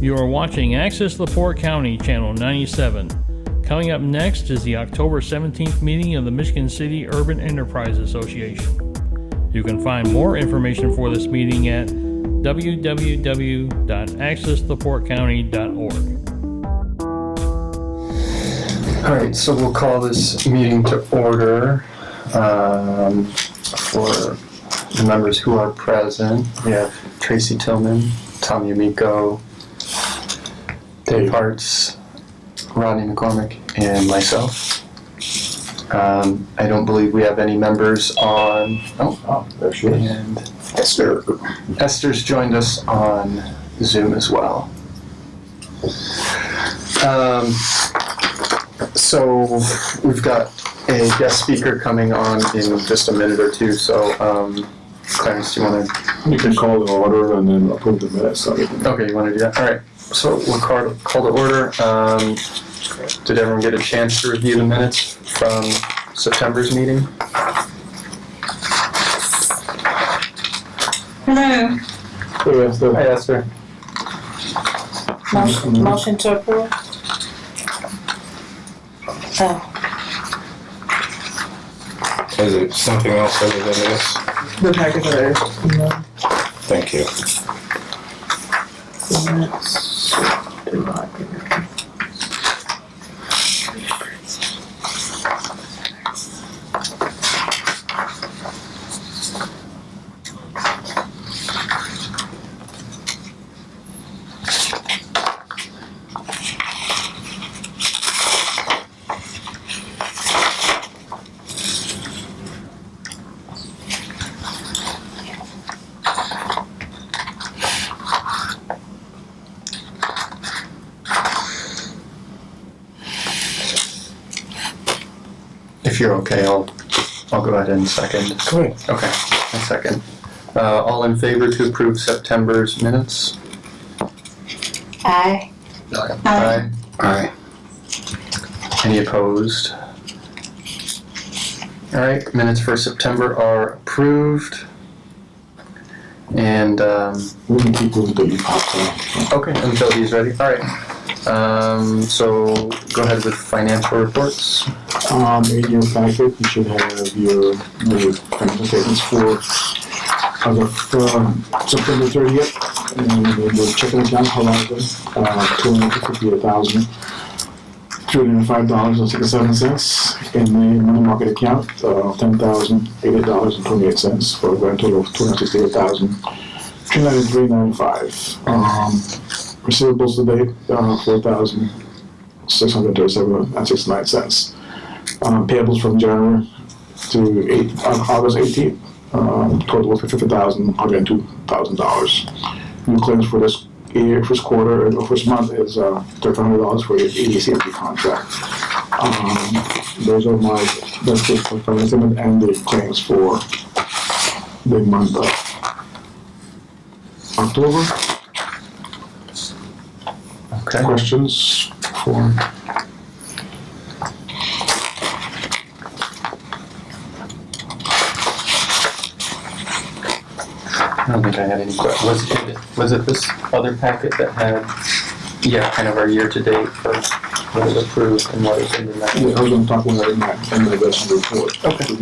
You are watching Access LaPorte County, Channel 97. Coming up next is the October 17th meeting of the Michigan City Urban Enterprise Association. You can find more information for this meeting at www.accesslaportecounty.org. All right, so we'll call this meeting to order. For the members who are present, we have Tracy Tillman, Tom Yumiko, Dave Hartz, Rodney McCormick, and myself. I don't believe we have any members on. Oh, there she is. And Esther. Esther's joined us on Zoom as well. So we've got a guest speaker coming on in just a minute or two. So Clarence, do you want to? You can call the order and then approve the minutes. Okay, you want to do that? All right. So we'll call to order. Did everyone get a chance to review the minutes from September's meeting? Hello. Hey, Esther. Hi, Esther. Motion to approve? Oh, Is it something else other than this? the packet letters. Thank you. If you're okay, I'll go ahead and second. Go ahead. Okay, a second. All in favor to approve September's minutes? Aye. Aye. Aye. Any opposed? All right, minutes for September are approved. And, We can keep moving until you pop up. okay, until he's ready. All right. So go ahead with financial reports. In your packet, you should have your financial statements for as of September 30th. And the checking account, however, $258,305.67. In the money market account, $10,088.28 for a grand total of $268,393.95. Receivables to date, $4,637.69. Payables from January to August 18th, total of $50,102,000. New claims for this year, first quarter, or first month is $3,500 for the EDCMP contract. Those are my best for financing and the claims for the month of October. Okay. Questions for? I don't think I had any questions. Was it this other packet that had, kind of our year-to-date for what is approved and what is in the next? Yeah, I was going to talk about it in my best report. Okay.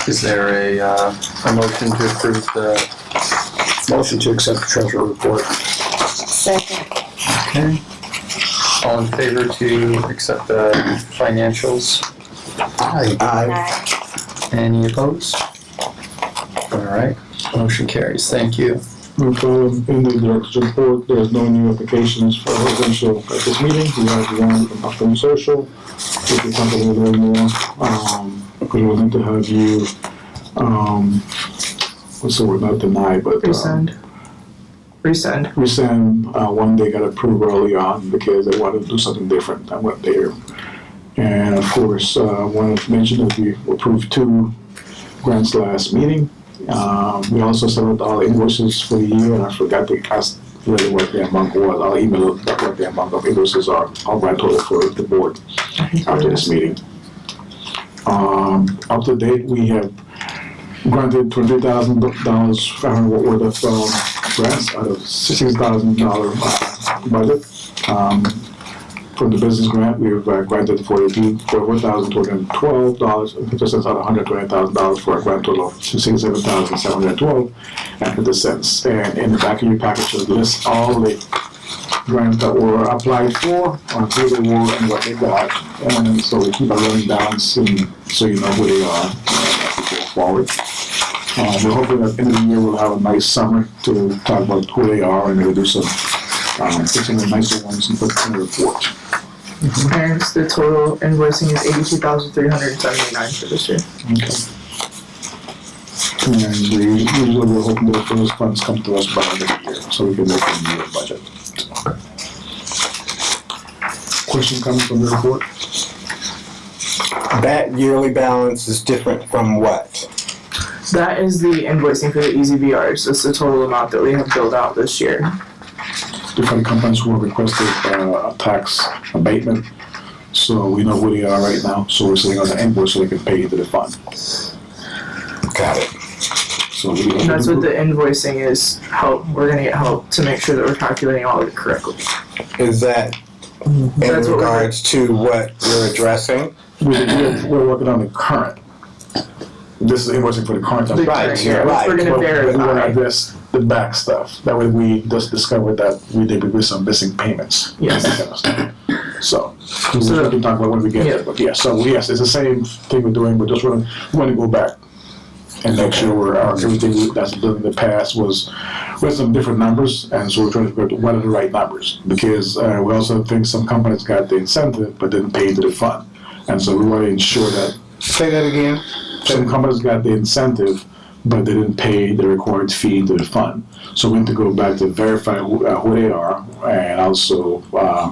Is there a motion to approve the? Motion to accept the treasurer report. Second. Okay. All in favor to accept the financials? Aye. Aye. Any opposed? All right, motion carries. Thank you. In the director's report, there's no new applications for residential at this meeting. We have one from Upton Social, which is something a little more. We will need to have you, what's the word, not deny, but. Resend. One they got approved early on because they wanted to do something different than what they're. And of course, I want to mention that we approved 2 grants last meeting. We also sent out all the invoices for the year, and I forgot to ask where the what the amount was. I'll email what the amount of invoices are, all grand total for the board after this meeting. Up to date, we have granted $23,000 worth of grants out of $16,000 budget. From the business grant, we've granted $44,212, just out of $120,000 for a grand total of $67,712.50. And in the back of your package, it lists all the grants that were applied for, who they were, and what they got. And so we keep a running balance, and so you know who they are as we go forward. We're hoping that at the end of the year we'll have a nice summary to talk about who they are, and we'll do some fixing the nicer ones and put in the report. And the total invoicing is $82,379 for this year. Okay. And usually we're hoping that those funds come to us by the end of the year, so we can make the year budget. Question coming from the report? That yearly balance is different from what? That is the invoicing for the EZVRs. That's the total amount that we have billed out this year. Different companies who have requested a tax abatement, so we know who they are right now, so we're sitting on the invoice so they can pay into the fund. Got it. So we And that's what the invoicing is. We're gonna get help to make sure that we're calculating all of it correctly. Is that in That's what regards to what you're addressing? we're working on the current. This is invoicing for the current. The Right, current year, right. which we're gonna We're gonna verify. address the back stuff. That way we just discovered that we did with some missing payments. Yes. That kind of stuff. So we can talk about when we get there. But yeah, so yes, it's the same thing we're doing. We just want to go back and make sure everything that's done in the past was with some different numbers, and so we're trying to figure out what are the right numbers, because we also think some companies got the incentive but didn't pay into the fund, and so we want to ensure that Say that again. some companies got the incentive but they didn't pay the required fee into the fund. So we need to go back to verify who they are, and also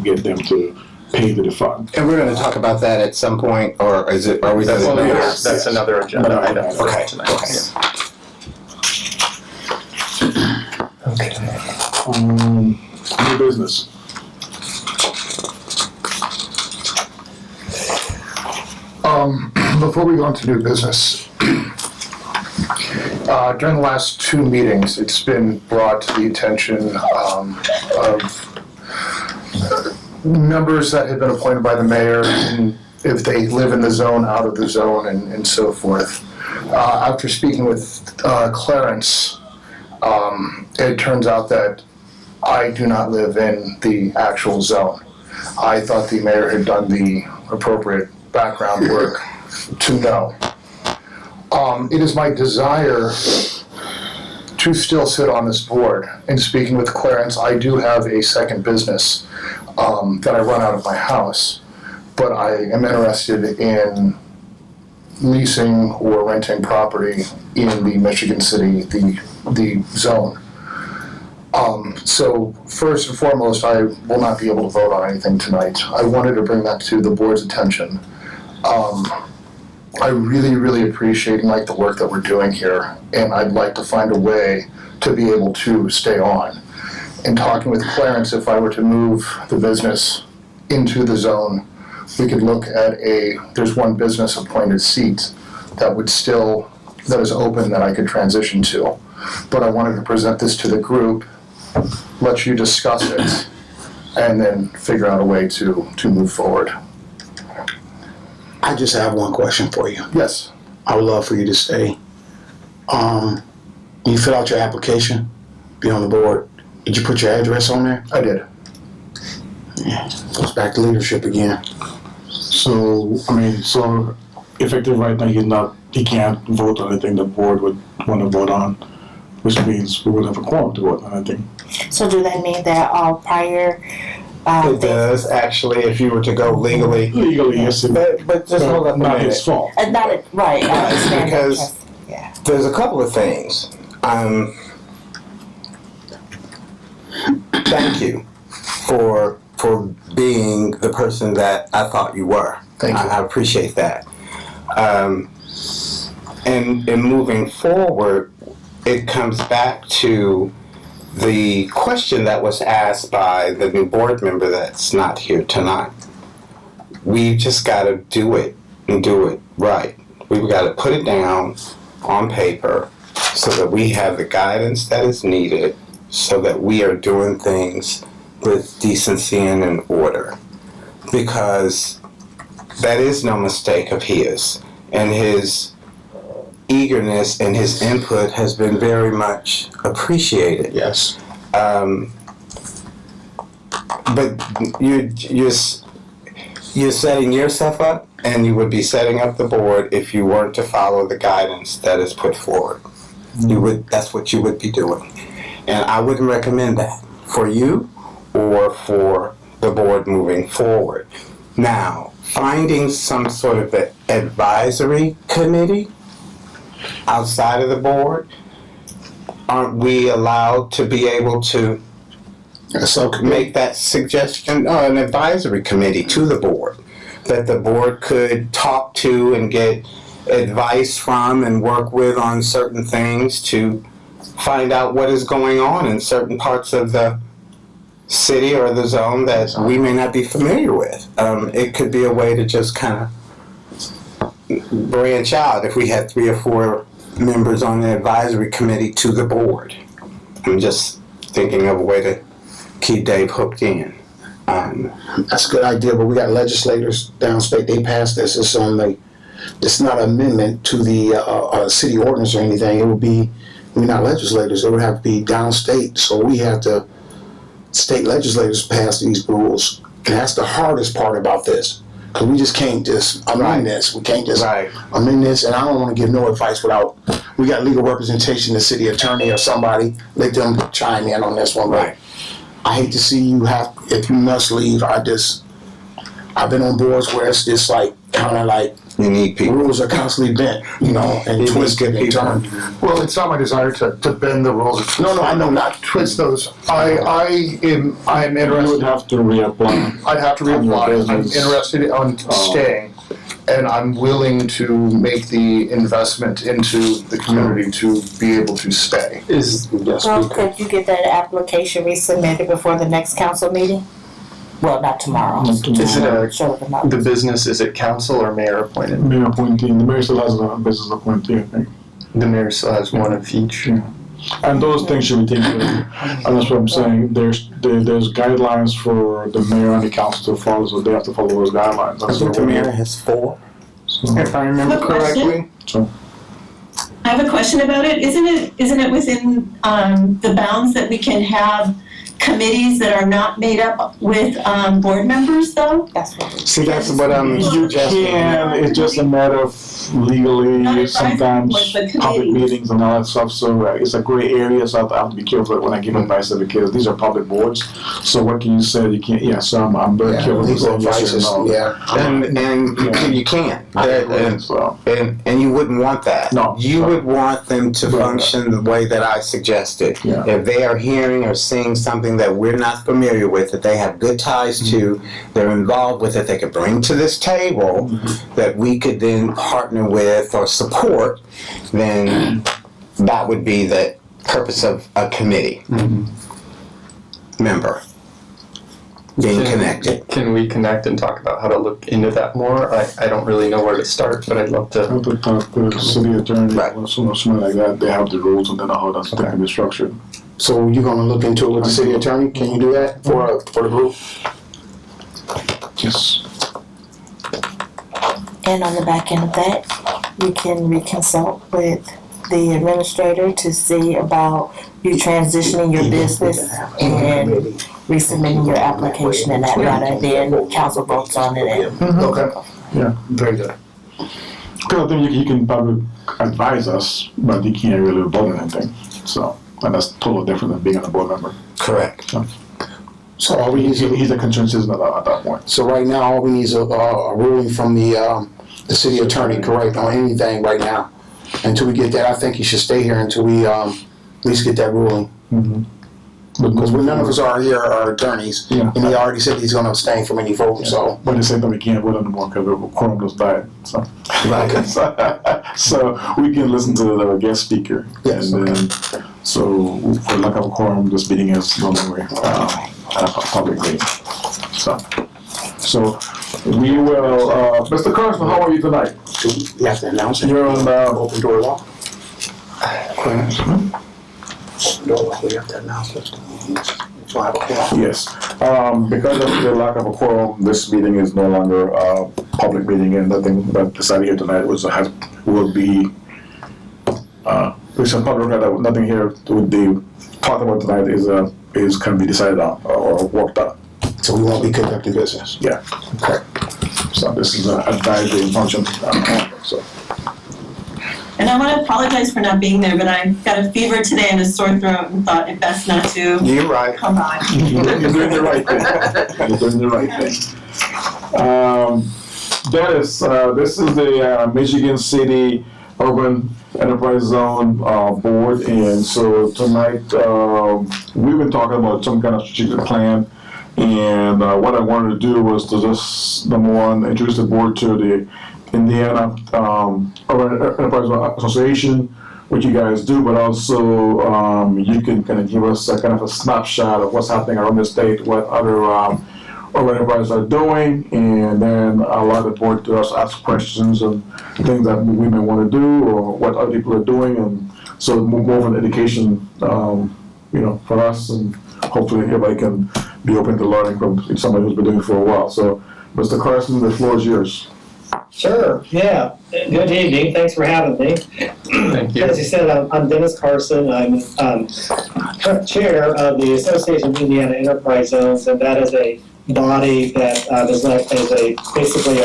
get them to pay to the fund. And we're going to talk about that at some point, or is it? Are we? That's, doing another, that? that's another agenda item for Okay. tonight. Okay. New business. Before we go into new business, during the last two meetings, it's been brought to the attention of members that have been appointed by the mayor, and if they live in the zone, out of the zone, and so forth. After speaking with Clarence, it turns out that I do not live in the actual zone. I thought the mayor had done the appropriate background work to know. It is my desire to still sit on this board. In speaking with Clarence, I do have a second business that I run out of my house, but I am interested in leasing or renting property in the Michigan City, the zone. So first and foremost, I will not be able to vote on anything tonight. I wanted to bring that to the board's attention. I really, really appreciate and like the work that we're doing here, and I'd like to find a way to be able to stay on. In talking with Clarence, if I were to move the business into the zone, we could look at there's one business appointed seat that is open that I could transition to. But I wanted to present this to the group, let you discuss it, and then figure out a way to move forward. I just have one question for you. Yes. I would love for you to stay. You fill out your application, be on the board. Did you put your address on there? I did. Yeah, goes back to leadership again. So, so effective right now, he can't vote on anything the board would want to vote on, which means we wouldn't have a quorum to vote on anything. So do that mean that all prior, It does actually, if you were to go legally. Legally, yes, But just hold up a not minute. his fault. not it, right, I understand that, Because- yes, yeah. There's a couple of things. Thank you for being the person that I thought you were. Thank you. I appreciate that. And moving forward, it comes back to the question that was asked by the new board member that's not here tonight. We just got to do it and do it right. We've got to put it down on paper so that we have the guidance that is needed so that we are doing things with decency and in order. Because that is no mistake of his. And his eagerness and his input has been very much appreciated. Yes. But you're setting yourself up, and you would be setting up the board if you weren't to follow the guidance that is put forward. That's what you would be doing. And I wouldn't recommend that for you or for the board moving forward. Now, finding some sort of an advisory committee outside of the board, aren't we allowed to be able to make that suggestion, an advisory committee to the board that the board could talk to and get advice from and work with on certain things to find out what is going on in certain parts of the city or the zone that we may not be familiar with. It could be a way to just kind of branch out if we had 3 or 4 members on the advisory committee to the board. I'm just thinking of a way to keep Dave hooked in. That's a good idea, but we got legislators downstate. They passed this. It's not an amendment to the city ordinance or anything. It would be, we're not legislators. It would have to be downstate. So we have to, state legislators pass these rules. And that's the hardest part about this. Because we just can't just amend this. We can't just amend this. And I don't want to give no advice without, we got legal representation, the city attorney or somebody, let them chime in on this one. Right. I hate to see you if you must leave. I've been on boards where it's just like, kind of like, you need people. Rules are constantly bent, and twisted and turned. Well, it's not my desire to bend the rules. No, I know not. Twist those. I am interested. You would have to reapply. I'd have to reapply. I'm interested on staying, and I'm willing to make the investment into the community to be able to stay. Well, could you get that application resubmitted before the next council meeting? Well, not tomorrow. Is it Show the notice. the business, is it council or mayor appointed? Mayor appointee, the mayor still has a business appointee, I think. The mayor still has one of each. And those things should be taken, and that's what I'm saying, there's guidelines for the mayor and the council to follow, so they have to follow those guidelines. I think the mayor has 4. So, If I remember What question? correctly. I have a question about it. Isn't it within the bounds that we can have committees that are not made up with board members though? That's what. See, that's what I'm you suggesting. can, it's just a matter of legally, Not advisory sometimes boards, but public committees. meetings and all that stuff, so it's a gray area, so I have to be careful when I give advice to the kids. These are public boards, so what can you say, you can't, so I'm very careful to say Legal yes advice or is, no. And you can't. So, And you wouldn't want that. No. You would want them to function the way that I suggested. Yeah. If they are hearing or seeing something that we're not familiar with, that they have good ties to, they're involved with it, they could bring to this table, that we could then partner with or support, then that would be the purpose of a committee member being connected. Can we connect and talk about how to look into that more? I don't really know where to start, but I'd love I to. have to talk to the city attorney, Right. or something like that, they have the rules and then how that's going to be structured. So you're gonna look into it with the city attorney? Can you do that for the group? Yes. And on the back end of that, you can reconsult with the administrator to see about you transitioning your business and resubmitting your application in that matter, and then council votes on it. And Okay. Yeah. Very good. Because I think he can probably advise us, but he can't really vote on anything. So, and that's totally different than being a board member. Correct. So all we need is He's a concerned citizen at that point. so right now, all we need is a ruling from the city attorney, correct, on anything right now. Until we get that, I think he should stay here until we at least get that ruling. Because none of us are here are attorneys, Yeah. and he already said he's gonna abstain from any voting, so. But they said that we can't vote anymore because the quorum just died. So, Right. so we can listen to the guest speaker. Yes, And then, so for lack of a quorum, this meeting is no longer a public meeting. So we will, Mr. Carson, how are you tonight? You have to announce it. You're on Open door law. We have to announce this. So I have a question. Yes, because of the lack of a quorum, this meeting is no longer a public meeting, and nothing that decided here tonight will be, there's some public record that nothing here would be talked about tonight is can be decided on or worked out. So we won't be conducting business. Yeah. Okay. So this is an advisory function, so. And I want to apologize for not being there, but I got a fever today and a sore throat and thought it best not to You're right. come on. You're doing the right thing. You're doing the right thing. Dennis, this is the Michigan City Urban Enterprise Zone Board, and so tonight we've been talking about some kind of strategic plan, and what I wanted to do was to just, number one, introduce the board to the Indiana Urban Enterprise Association, what you guys do, but also you can kind of give us a kind of a snapshot of what's happening around the state, what other urban enterprises are doing, and then allow the board to also ask questions and things that we may want to do or what other people are doing, and so more of an education, for us, and hopefully everybody can be open to learning from somebody who's been doing it for a while. So, Mr. Carson, the floor is yours. Sure, yeah. Good evening, thanks for having me. Thank you. As you said, I'm Dennis Carson. I'm chair of the Association of Indiana Enterprise Zones, and that is a body that is basically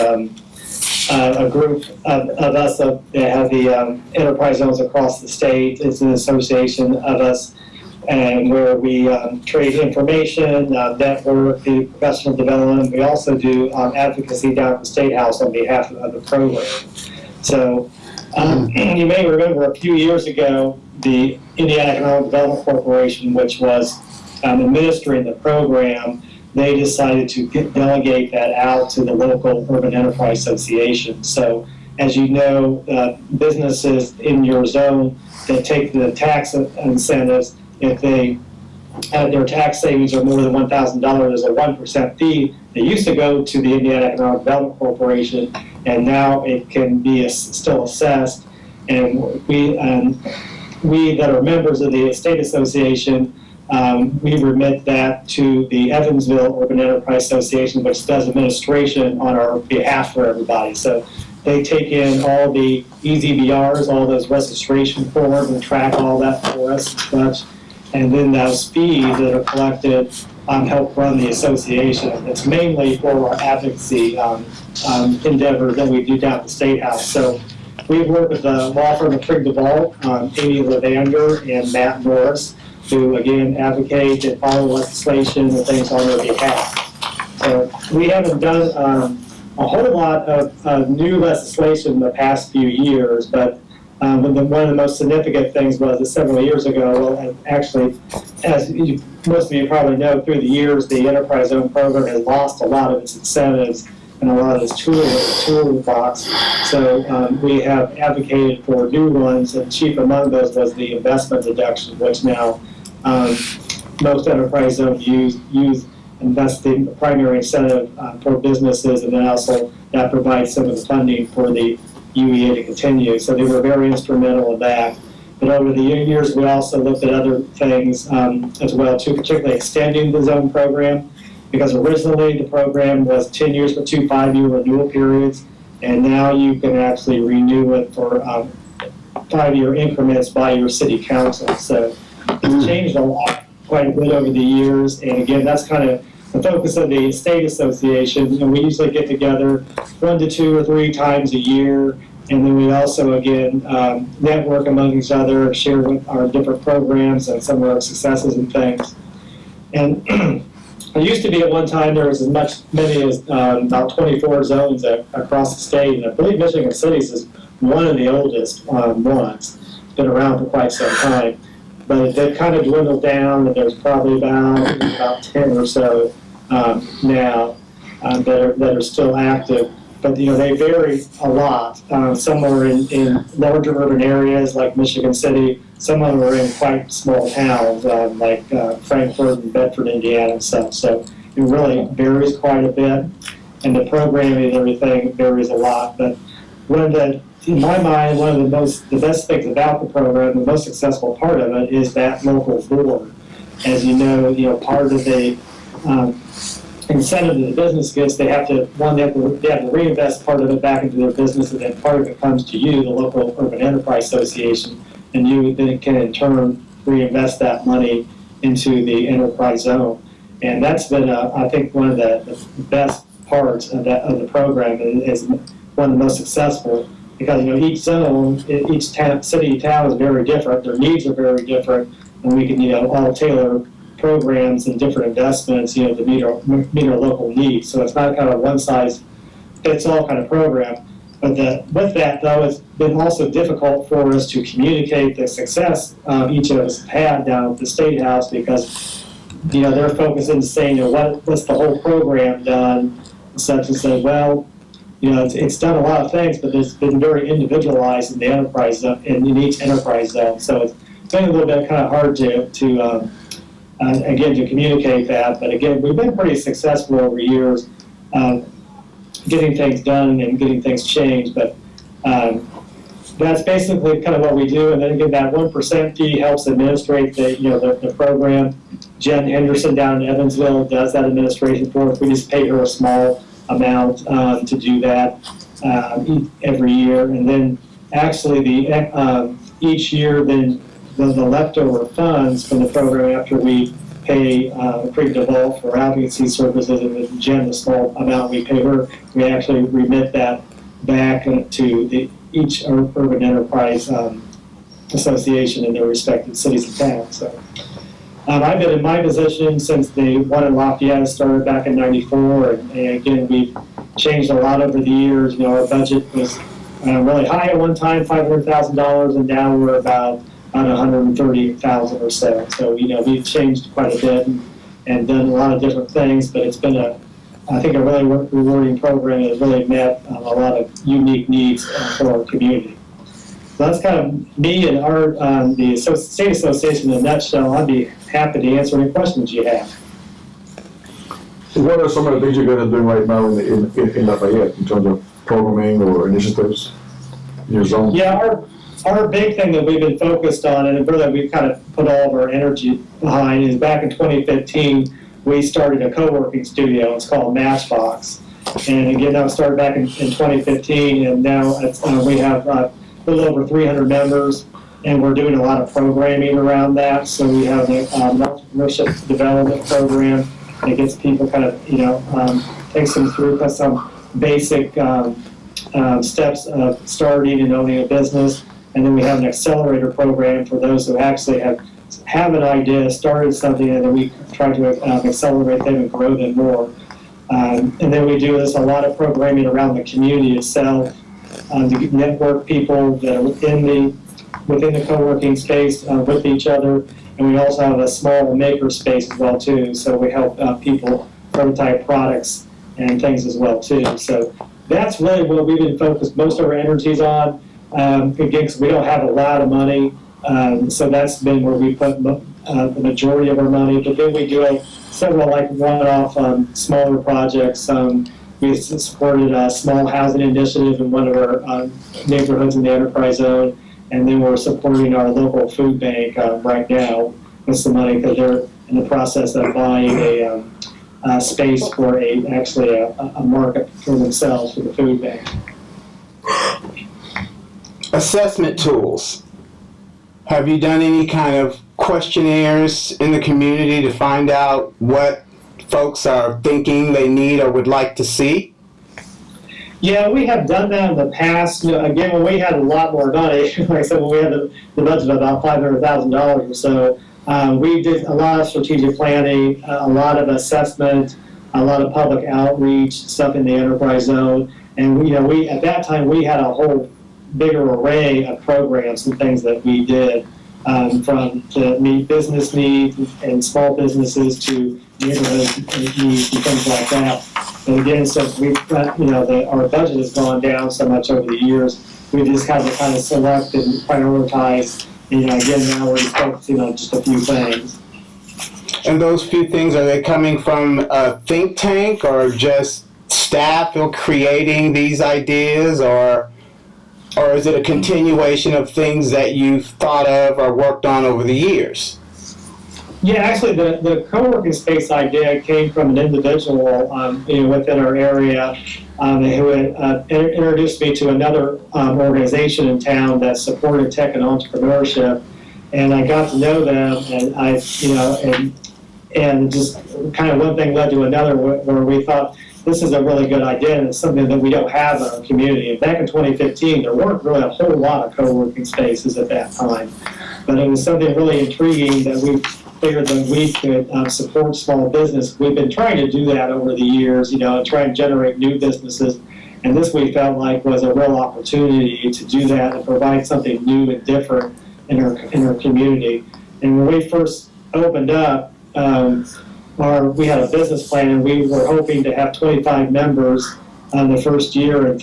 a group of us that have the enterprise zones across the state. It's an association of us, and where we trade information, network, do professional development. We also do advocacy down at the State House on behalf of the program. So you may remember a few years ago, the Indiana Economic Development Corporation, which was administering the program, they decided to delegate that out to the local urban enterprise association. So as you know, businesses in your zone that take the tax incentives, if they have their tax savings are more than $1,000, there's a 1% fee. They used to go to the Indiana Economic Development Corporation, and now it can be still assessed. And we that are members of the state association, we remit that to the Evansville Urban Enterprise Association, which does administration on our behalf for everybody. So they take in all the EZBRs, all those registration forms, and track all that for us and such. And then those fees that are collected help run the association. It's mainly for our advocacy endeavor that we do down at the State House. So we've worked with the law firm of Trigg Duvall, Amy Levander and Matt Norris, to again advocate and follow legislation and things on their behalf. So we haven't done a whole lot of new legislation in the past few years, but one of the most significant things was that several years ago, well, actually, as most of you probably know, through the years, the Enterprise Zone program has lost a lot of its incentives and a lot of its toolbox. So we have advocated for new ones, and chief among those was the investment deduction, which now most enterprise zones use, and that's the primary incentive for businesses, and then also that provides some of the funding for the UEA to continue. So they were very instrumental in that. But over the years, we also looked at other things as well, too, particularly extending the zone program, because originally the program was 10 years with 2 5-year renewal periods, and now you can actually renew it for 5-year increments by your city council. So it's changed a lot, quite a bit over the years, and again, that's kind of the focus of the state association. And we usually get together 1 to 2 or 3 times a year, and then we also, again, network among each other, share with our different programs and some of our successes and things. And it used to be at one time there was as many as about 24 zones across the state, and I believe Michigan Cities is one of the oldest ones. It's been around for quite some time. But they've kind of dwindled down, and there's probably about 10 or so now that are still active. But they vary a lot. Some are in larger urban areas like Michigan City. Some of them are in quite small towns like Frankfort and Bedford, Indiana, and stuff. So it really varies quite a bit, and the programming and everything varies a lot. But one of the in my mind, one of the best things about the program, the most successful part of it, is that local board. As you know, part of the incentive that the business gets, they have to reinvest part of it back into their business, and then part of it comes to you, the local Urban Enterprise Association, and you then can in turn reinvest that money into the enterprise zone. And that's been, I think, one of the best parts of the program, is one of the most successful, because each zone, each city, town is very different. Their needs are very different, and we can all tailor programs and different investments to meet our local needs. So it's not kind of one size fits all kind of program. But with that, though, it's been also difficult for us to communicate the success each of us had down at the State House, because they're focusing, saying, what's the whole program done, such and say, well, it's done a lot of things, but it's been very individualized in the enterprise zone, in each enterprise zone. So it's been a little bit kind of hard to communicate that. But again, we've been pretty successful over years getting things done and getting things changed. But that's basically kind of what we do. And then again, that 1% fee helps administrate the program. Jen Henderson down in Evansville does that administration for us. We just pay her a small amount to do that every year. And then actually each year, then the leftover funds from the program, after we pay Creek DeVault for advocacy services, and then Jen, the small amount we pay her, we actually remit that back to each urban enterprise association in their respective cities and towns. So I've been in my position since the one in Lafayette started back in '94, and again, we've changed a lot over the years. Our budget was really high at one time, $500,000, and now we're about on 130,000 or so. So we've changed quite a bit and done a lot of different things, but it's been I think a really rewarding program that has really met a lot of unique needs for our community. So that's kind of me and the State Association in a nutshell. I'd be happy to answer any questions you have. What are some of the things you guys are doing right now in Lafayette in terms of programming or initiatives in your zone? Yeah, our big thing that we've been focused on, and really we've kind of put all of our energy behind, is back in 2015, we started a co-working studio. It's called Matchbox. And again, that was started back in 2015, and now we have a little over 300 members, and we're doing a lot of programming around that. So we have an entrepreneurship development program that gets people kind of, takes them through some basic steps of starting and owning a business. And then we have an accelerator program for those who actually have an idea, started something, and then we try to accelerate them and grow them more. And then we do a lot of programming around the community itself to network people that are within the co-working space with each other. And we also have a small maker space as well too. So we help people prototype products and things as well too. So that's really what we've been focused most of our energies on. Again, because we don't have a lot of money, so that's been where we put the majority of our money. But then we do several one-off smaller projects. We supported a small housing initiative in one of our neighborhoods in the enterprise zone, and then we're supporting our local food bank right now with some money, because they're in the process of buying a space for a market for themselves for the food bank. Assessment tools. Have you done any kind of questionnaires in the community to find out what folks are thinking they need or would like to see? Yeah, we have done that in the past. Again, when we had a lot more money, like I said, when we had the budget of about $500,000 or so, we did a lot of strategic planning, a lot of assessment, a lot of public outreach, stuff in the enterprise zone. And we at that time, we had a whole bigger array of programs and things that we did, from to meet business needs and small businesses to neighborhood needs and things like that. And again, since our budget has gone down so much over the years, we just had to kind of select and prioritize. And again, now we're just focusing on just a few things. And those few things, are they coming from a think tank or just staff who are creating these ideas, or? or is it a continuation of things that you've thought of or worked on over the years? Yeah, actually, the co-working space idea came from an individual, within our area, who had introduced me to another organization in town that supported tech and entrepreneurship, and I got to know them, and and just kind of one thing led to another, where we thought this is a really good idea, and it's something that we don't have in our community. And back in 2015, there weren't really a whole lot of co-working spaces at that time, but it was something really intriguing that we figured that we could support small business. We've been trying to do that over the years, and try and generate new businesses. And this we felt like was a real opportunity to do that and provide something new and different in our community. And when we first opened up, we had a business plan, and we were hoping to have 25 members the first year and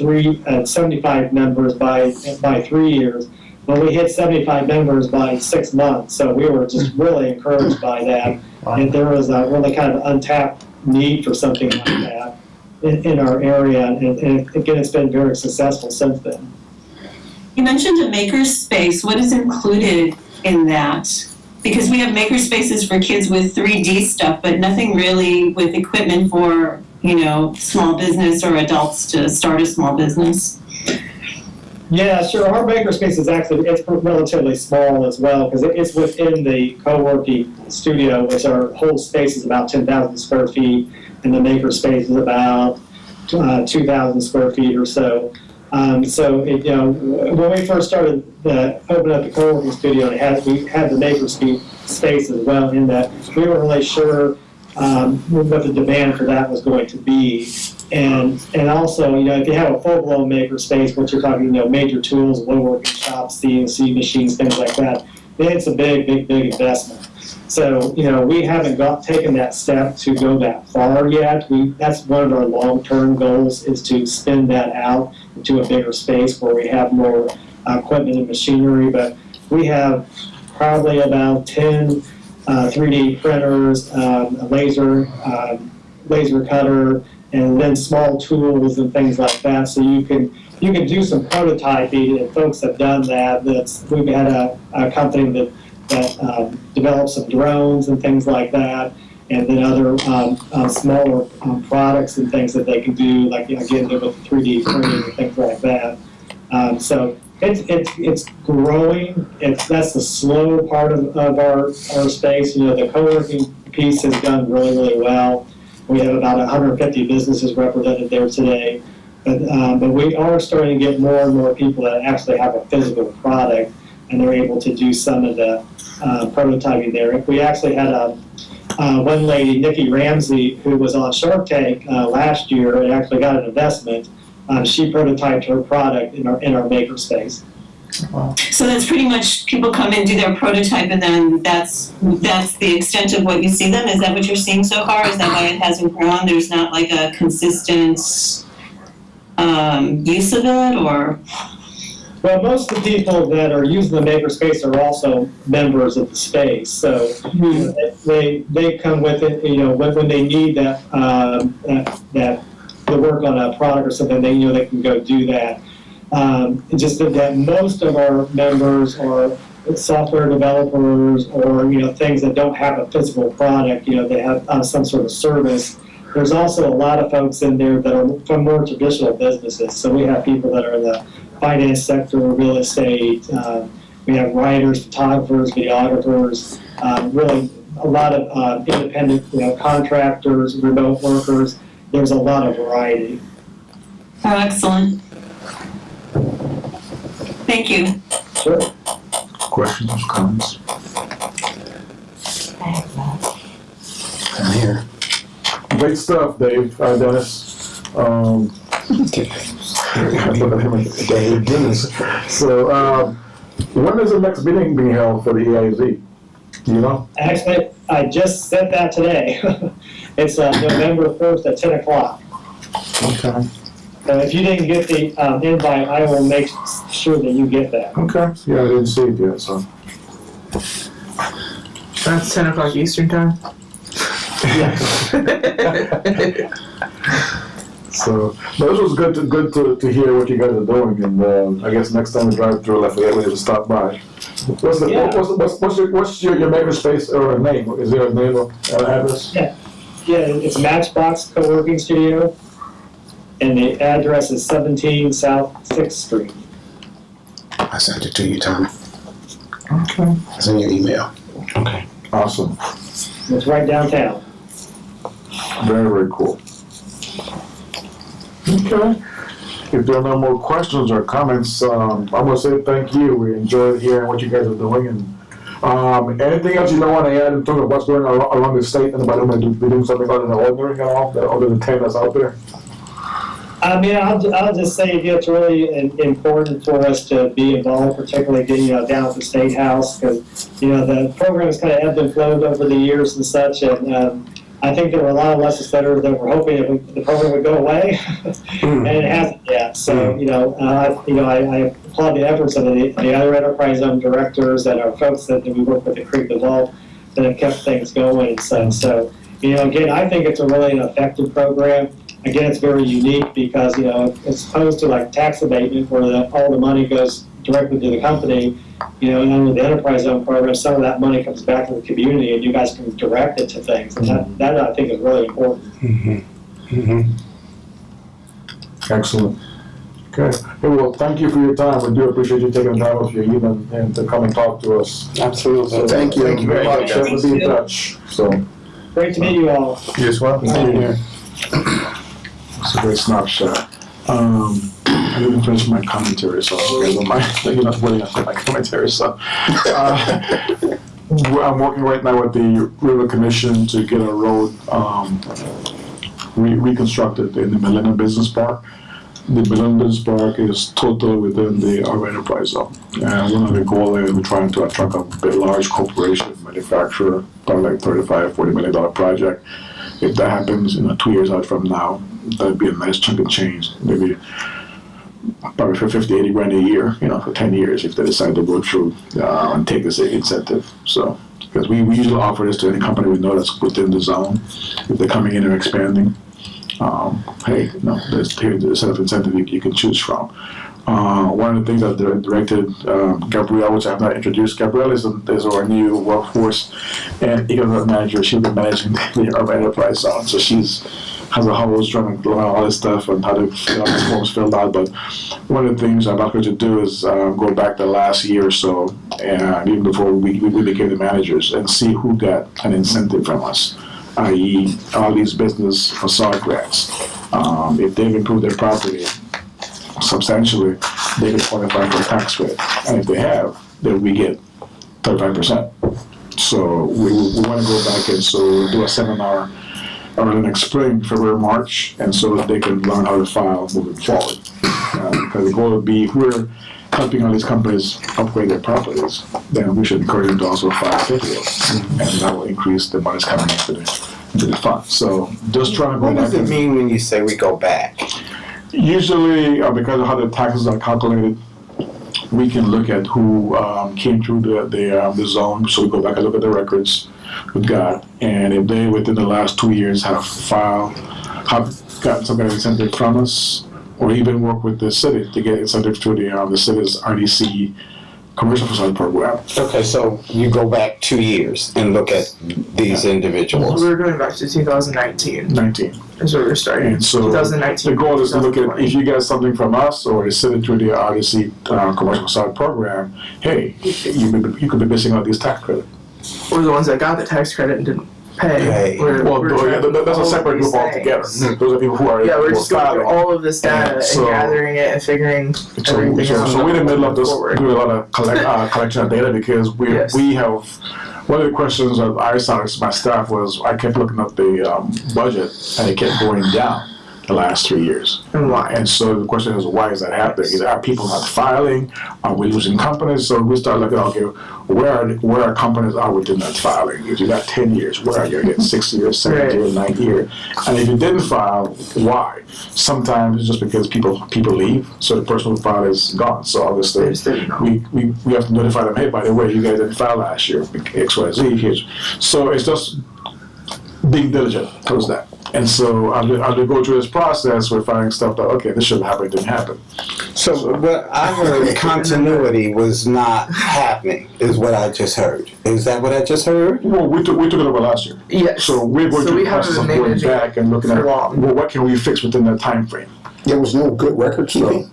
75 members by 3 years. Well, we hit 75 members by 6 months, so we were just really encouraged by that. And there was a really kind of untapped need for something like that in our area, and again, it's been very successful since then. You mentioned a makerspace. What is included in that? Because we have makerspaces for kids with 3D stuff, but nothing really with equipment for, small business or adults to start a small business. Yeah, sure. Our makerspace is it's relatively small as well, because it's within the co-working studio, which our whole space is about 10,000 square feet, and the makerspace is about 2,000 square feet or so. When we first started opening up the co-working studio, we had the makerspace as well, in that we weren't really sure what the demand for that was going to be. And also, if you have a full-blown makerspace, what you're talking, major tools, woodworking shops, CNC machines, things like that, then it's a big investment. So, we haven't taken that step to go that far yet. That's one of our long-term goals, is to spin that out into a bigger space where we have more equipment and machinery. But we have probably about 10 3D printers, a laser cutter, and then small tools and things like that. So you can do some prototyping, and folks have done that. We've had a company that developed some drones and things like that, and then other smaller products and things that they can do, like again with 3D printing and things like that. So it's growing. That's the slow part of our space. The co-working piece has done really, really well. We have about 150 businesses represented there today, but we are starting to get more and more people that actually have a physical product, and they're able to do some of the prototyping there. We actually had one lady, Nikki Ramsey, who was on Shark Tank last year and actually got an investment. She prototyped her product in our makerspace. Wow. So that's pretty much, people come in, do their prototype, and then that's the extent of what you see them? Is that what you're seeing so far? Is that why it hasn't grown? There's not like a consistent use of it, or? Well, most of the people that are using the makerspace are also members of the space, so they come with it. When they need that to work on a product or something, they can go do that. Just that most of our members are software developers, or things that don't have a physical product. They have some sort of service. There's also a lot of folks in there that are from more traditional businesses. So we have people that are in the finance sector, real estate. We have writers, photographers, videographers. Really, a lot of independent, contractors, remote workers. There's a lot of variety. Oh, excellent. Thank you. Sure. Questions, comments? I'm here. Great stuff, Dave, Dennis. Dave Dennis. So, when is the next meeting being held for the EIZ? Do you know? Actually, I just said that today. It's November 1st at 10 o'clock. Okay. So if you didn't get the invite, I will make sure that you get that. Okay. Yeah, I didn't see it yet, so. That's 10 o'clock Eastern time. So, but this was good to hear what you guys are doing, and I guess next time we drive through Lafayette, we have to stop by. What's your makerspace or name? Is there a name or address? Yeah, it's Matchbox Co-working Studio, and the address is 17 South 6th Street. I sent it to you, Tommy. Okay. It's in your email. Okay. Awesome. It's right downtown. Very, very cool. Okay. If there are no more questions or comments, I'm gonna say thank you. We enjoyed hearing what you guys are doing, and anything else you don't want to add in terms of what's going on along the state? Anybody want to be doing something other than ordinary at all, other than 10 that's out there? I mean, I'll just say it's really important for us to be involved, particularly getting, down at the State House, because, the program has kind of ebbed and flowed over the years and such, and I think there were a lot of legislators that were hoping the program would go away, and it hasn't yet. So, I applaud the efforts of the other enterprise zone directors and our folks that we work with at Creek Develop that have kept things going and such. So, again, I think it's a really an effective program. Again, it's very unique because, as opposed to like tax abatement where all the money goes directly to the company, and under the enterprise zone program, some of that money comes back to the community and you guys can direct it to things. And that I think is really important. Mm-hmm. Mm-hmm. Excellent. Okay. Hey, well, thank you for your time. We do appreciate you taking the time off your evening and to come and talk to us. Absolutely. So, Thank you. Thank you very much. Thank We'll be in you. touch. So, Great to meet you all. You as well. thank you. It's a great snapshot. I didn't finish my commentary, so you're not waiting for my commentary. So, I'm working right now with the River Commission to get a road reconstructed in the Millennium Business Park. The Millennium Business Park is totally within the urban enterprise zone. And one of the goals is we're trying to attract a big, large corporation, manufacturer, probably like $35-40 million project. If that happens, 2 years out from now, that'd be a nice chunk of change. Maybe probably for 50-80 grand a year, for 10 years if they decide to go through and take this incentive. So, because we usually offer this to any company we know that's within the zone. If they're coming in and expanding, there's a set of incentive you can choose from. One of the things that directed Gabrielle, which I have not introduced, Gabrielle is our new workforce and economic manager. She's been managing the urban enterprise zone, so has a whole trying to learn all this stuff and how to get this forms filled out. But one of the things I'm about to do is go back the last year or so, and even before we became the managers, and see who got an incentive from us, i.e. all these business facade grants. If they've improved their property substantially, they can qualify for a tax credit. And if they have, then we get 35%. So we want to go back and so do a seminar early next spring, February, March, and so that they can learn how to file moving forward. Because the goal would be, if we're helping all these companies upgrade their properties, then we should encourage them to also file paperwork, and that will increase the money coming into the fund. So just trying to go What back. does it mean when you say we go back? Usually, because of how the taxes are calculated, we can look at who came through the zone. So we go back and look at the records we've got, and if they within the last 2 years have gotten some kind of incentive from us, or even work with the city to get incentive through the city's RDC commercial facade program. Okay, so you go back 2 years and look at these individuals. We're going back to 2019. 19. Is where we're starting. And so 2019. the goal is to look at 2020. if you get something from us or the city through the RDC commercial facade program. Hey, you could be missing out these tax credits. Or the ones that got the tax credit and didn't pay. Right. That's a separate group altogether. Those are people who are We're just going through filing. all of this data and So- gathering it and figuring everything out. So we're in the middle of this, Forward. doing a lot of collection of data because Yes. we have, one of the questions that I saw as my staff was, I kept looking at the budget and it kept going down the last 3 years. And why? And so the question is, why is that happening? Are people not filing? Are we losing companies? So we start looking at, okay, where are companies are within that filing? If you got 10 years, where are you? Again, 6 years, 7 years, 9 years. And if you didn't file, why? Sometimes it's just because people leave, so the person who filed is gone. So They obviously, just didn't know. we have to notify them, hey, by the way, you guys didn't file last year, XYZ. So it's just being diligent towards that. And so as we go through this process, we're finding stuff that, okay, this shouldn't happen, it didn't happen. So what I heard, continuity was not happening, is what I just heard. Is that what I just heard? Well, we took it over last year. Yes. So we're going So through we the process of haven't going managed it back and looking at, for long. well, what can we fix within that time frame? There was no good record keeping.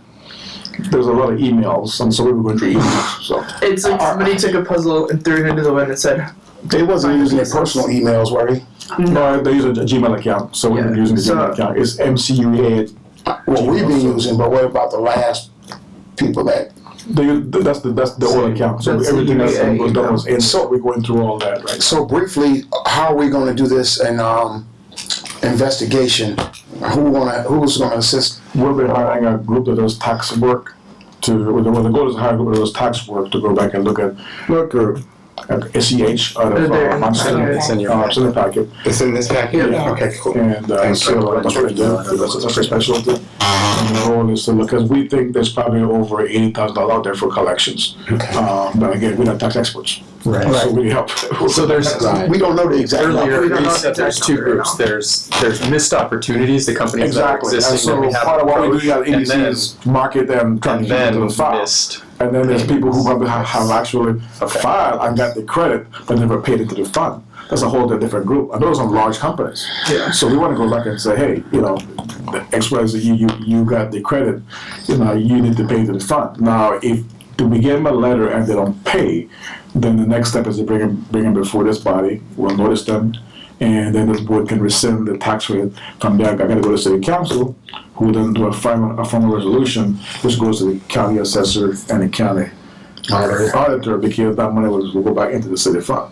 There's a lot of emails, and so we were going through emails, so. It's like somebody took a puzzle and threw it into the wind and said, They wasn't using their personal emails, were they? No, they use a Gmail account, so we've been Yeah. using the So- Gmail account. It's MCUA. What we've been using, but what about the last people that? That's the old account, so That's everything else CUA was done was in, so So- we're going through all that, right? So briefly, how are we gonna do this in, investigation? Who's gonna assist? We'll be hiring a group that does tax work well, the goal is to hire a group that does tax work to go back and look at What group? SEH out of They're in the Montana. It's in your It's in the packet. It's in this package? Yeah. Okay, cool. And so that's what we do. That's our specialty. And the goal is to look, because we think there's probably over $80,000 out there for collections. But again, we're not tax experts. Right. So we help. So there's We don't know the exact number. earlier We don't you know said there's exactly two right groups. now. There's missed opportunities, the companies Exactly. that are And existing that so we have part of what we approached, do at and EDC then is market them, trying to and get then into the file. missed. And then there's people who probably have actually Okay. filed and got the credit, but never paid into the fund. That's a whole different group. And those are large companies. Yeah. So we want to go back and say, hey, the XYZ, you got the credit, you need to pay to the fund. Now, if we give them a letter and they don't pay, then the next step is to bring them before this body. We'll notice them, and then the board can rescind the tax rate. From there, I got to go to city council, who will then do a formal resolution, which goes to the county assessor and the county auditor, because that money will go back into the city fund.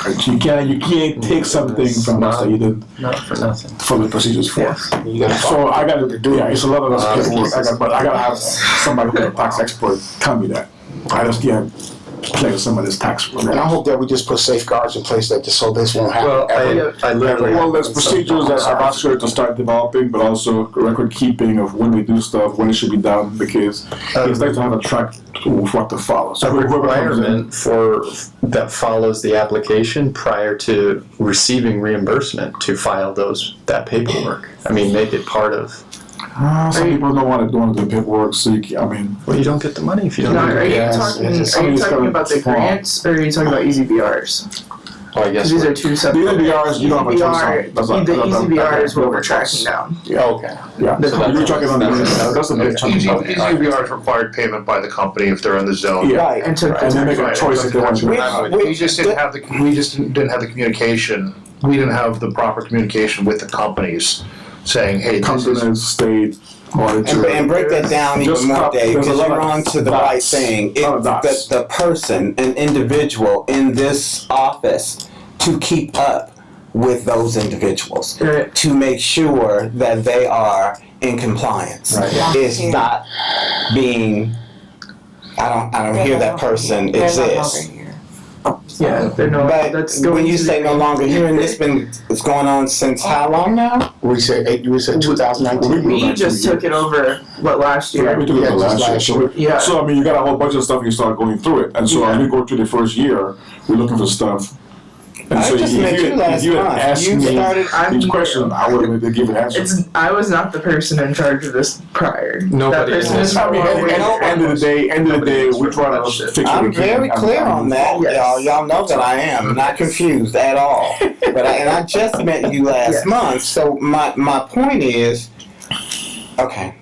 Right, you can't take something from us that you didn't Not for nothing. follow the procedures for. So I got to do, it's a lot of this paperwork, but I got to have somebody who's a tax expert tell me that. I just can't play some of this tax work. And I hope that we just put safeguards in place that so this won't happen Well, ever. I literally. Well, there's procedures that I've asked her to start developing, but also record keeping of when we do stuff, when it should be done, because it's nice to have a track of what to follow. A So whoever comes in, requirement that follows the application prior to receiving reimbursement to file that paperwork. I mean, make it part of. some people don't want to do paperwork, so Well, you don't get the money if you don't. No, do are it. you Yes, talking? it's- Are you it's talking kinda about the small. grants, or are you talking about EZBRs? Well, I guess Because these we're- are two the separate. EZBRs, you don't have a choice on. The EZBR is what we're tracking down. Okay. Yeah, The- you're talking on that's a big chunk. EZBR is required payment by the company if they're in the zone. Yeah. Right. And took And they make a Right. choice if they want to. We- We just didn't have the communication, we didn't have the proper communication with the companies saying, hey, this is. Companies, state, auditor. And break that down Just even more, cop- Dave, there's a because lot you're of on to the right dots. thing. A lot of dots. The person, an individual in this office to keep up with those individuals, Right. to make sure that they are in compliance. Right. It's not being, I don't hear that person They're no exist. longer here. Yeah, they're no. But That's when going you to say the- no longer here, and it's going on since how long now? We said 2019. We just took it over last Yeah, year. we took it Yeah, over just last year. last So, Yeah. so I mean, you got a whole bunch of stuff. You start going through it, and so Yeah. as we go through the first year, we're looking for stuff. And I so just if met you if last you had month. asked You me started- each question, I would have been given answers. I was not the person in charge of this prior. Nobody That person is. is I mean, no end longer end of the day, we're trying to fix it. I'm very clear on that, Yes. y'all. Y'all know that I am not confused at all. But I just met you last Yes. month, so my point is, okay.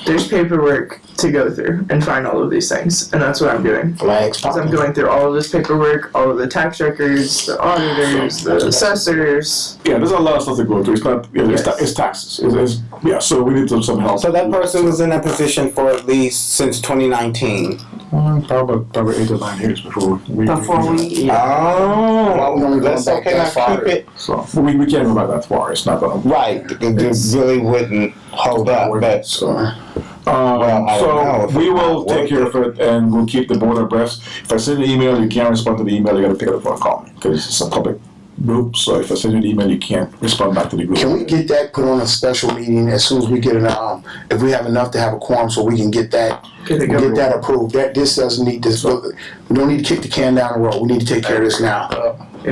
There's paperwork to go through and find all of these things, and that's what I'm doing. Flags So I'm popping. going through all of this paperwork, all of the tax records, the auditors, the assessors. Yeah, there's a lot of stuff to go through. It's not, Yes. it's taxes. Yeah, so we need some help. So that person was in that position for at least since 2019. Probably 8 or 9 years before we. Before we, Oh, Well, we're only that's going back okay. that Now far. keep it So we can't go back that far. It's not gonna. right. It really wouldn't hold up, but So, I don't know if So we it's will not take worth care of it, and we'll keep the board abreast. If I send you an email, you can't respond to the email. You got to pick up the phone and call me because it's a public group. So if I send you an email, you can't respond back to the group. can we get that put on a special meeting as soon as we get it, if we have enough to have a quorum so we can get that Get that approved. This doesn't need this. We don't need to kick the can down the road. We need to take care of this now.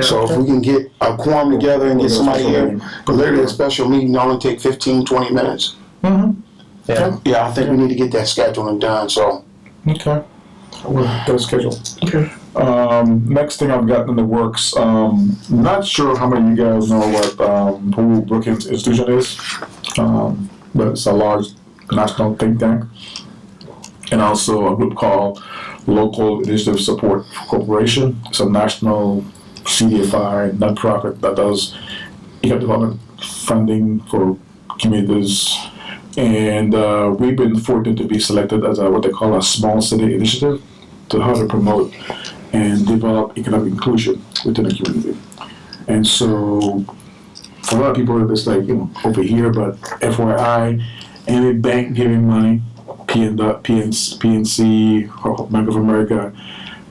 So if we can get a quorum together and get somebody here, literally a special meeting only take 15, 20 minutes. Yeah, I think we need to get that scheduled and done, so. Okay. We'll get a schedule. Okay. Next thing I've got in the works, not sure how many of you guys know what who Brookings Institution is, but it's a large national think tank, and also a group called Local Initiative Support Corporation. It's a national CDFI nonprofit that does economic development funding for communities. And we've been fortunate to be selected as what they call a small city initiative to how to promote and develop economic inclusion within the community. And so for a lot of people, it's like, over here, but FYI, any bank giving money, PNC, or Bank of America,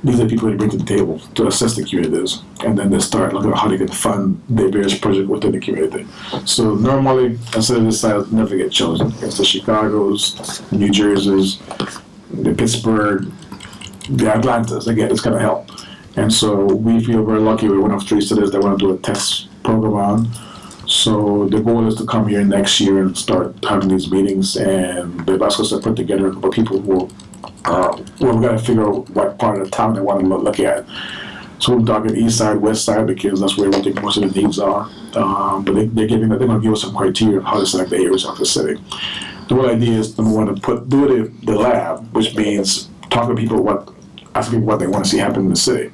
these are people they bring to the table to assess the communities, and then they start looking at how they can fund their various projects within the community. So normally, a city this size never get chosen. It's the Chicagos, New Jerseys, the Pittsburgh, the Atlantas. They get this kind of help. And so we feel very lucky we're one of 3 cities that want to do a test program on. So the goal is to come here next year and start having these meetings, and they've asked us to put together a group of people who we've got to figure out what part of the town they want to look at. So we're talking east side, west side, because that's where we think most of the needs are. But they're going to give us some criteria of how to select the areas of the city. The whole idea is number one to do the lab, which means talk to people ask people what they want to see happen in the city.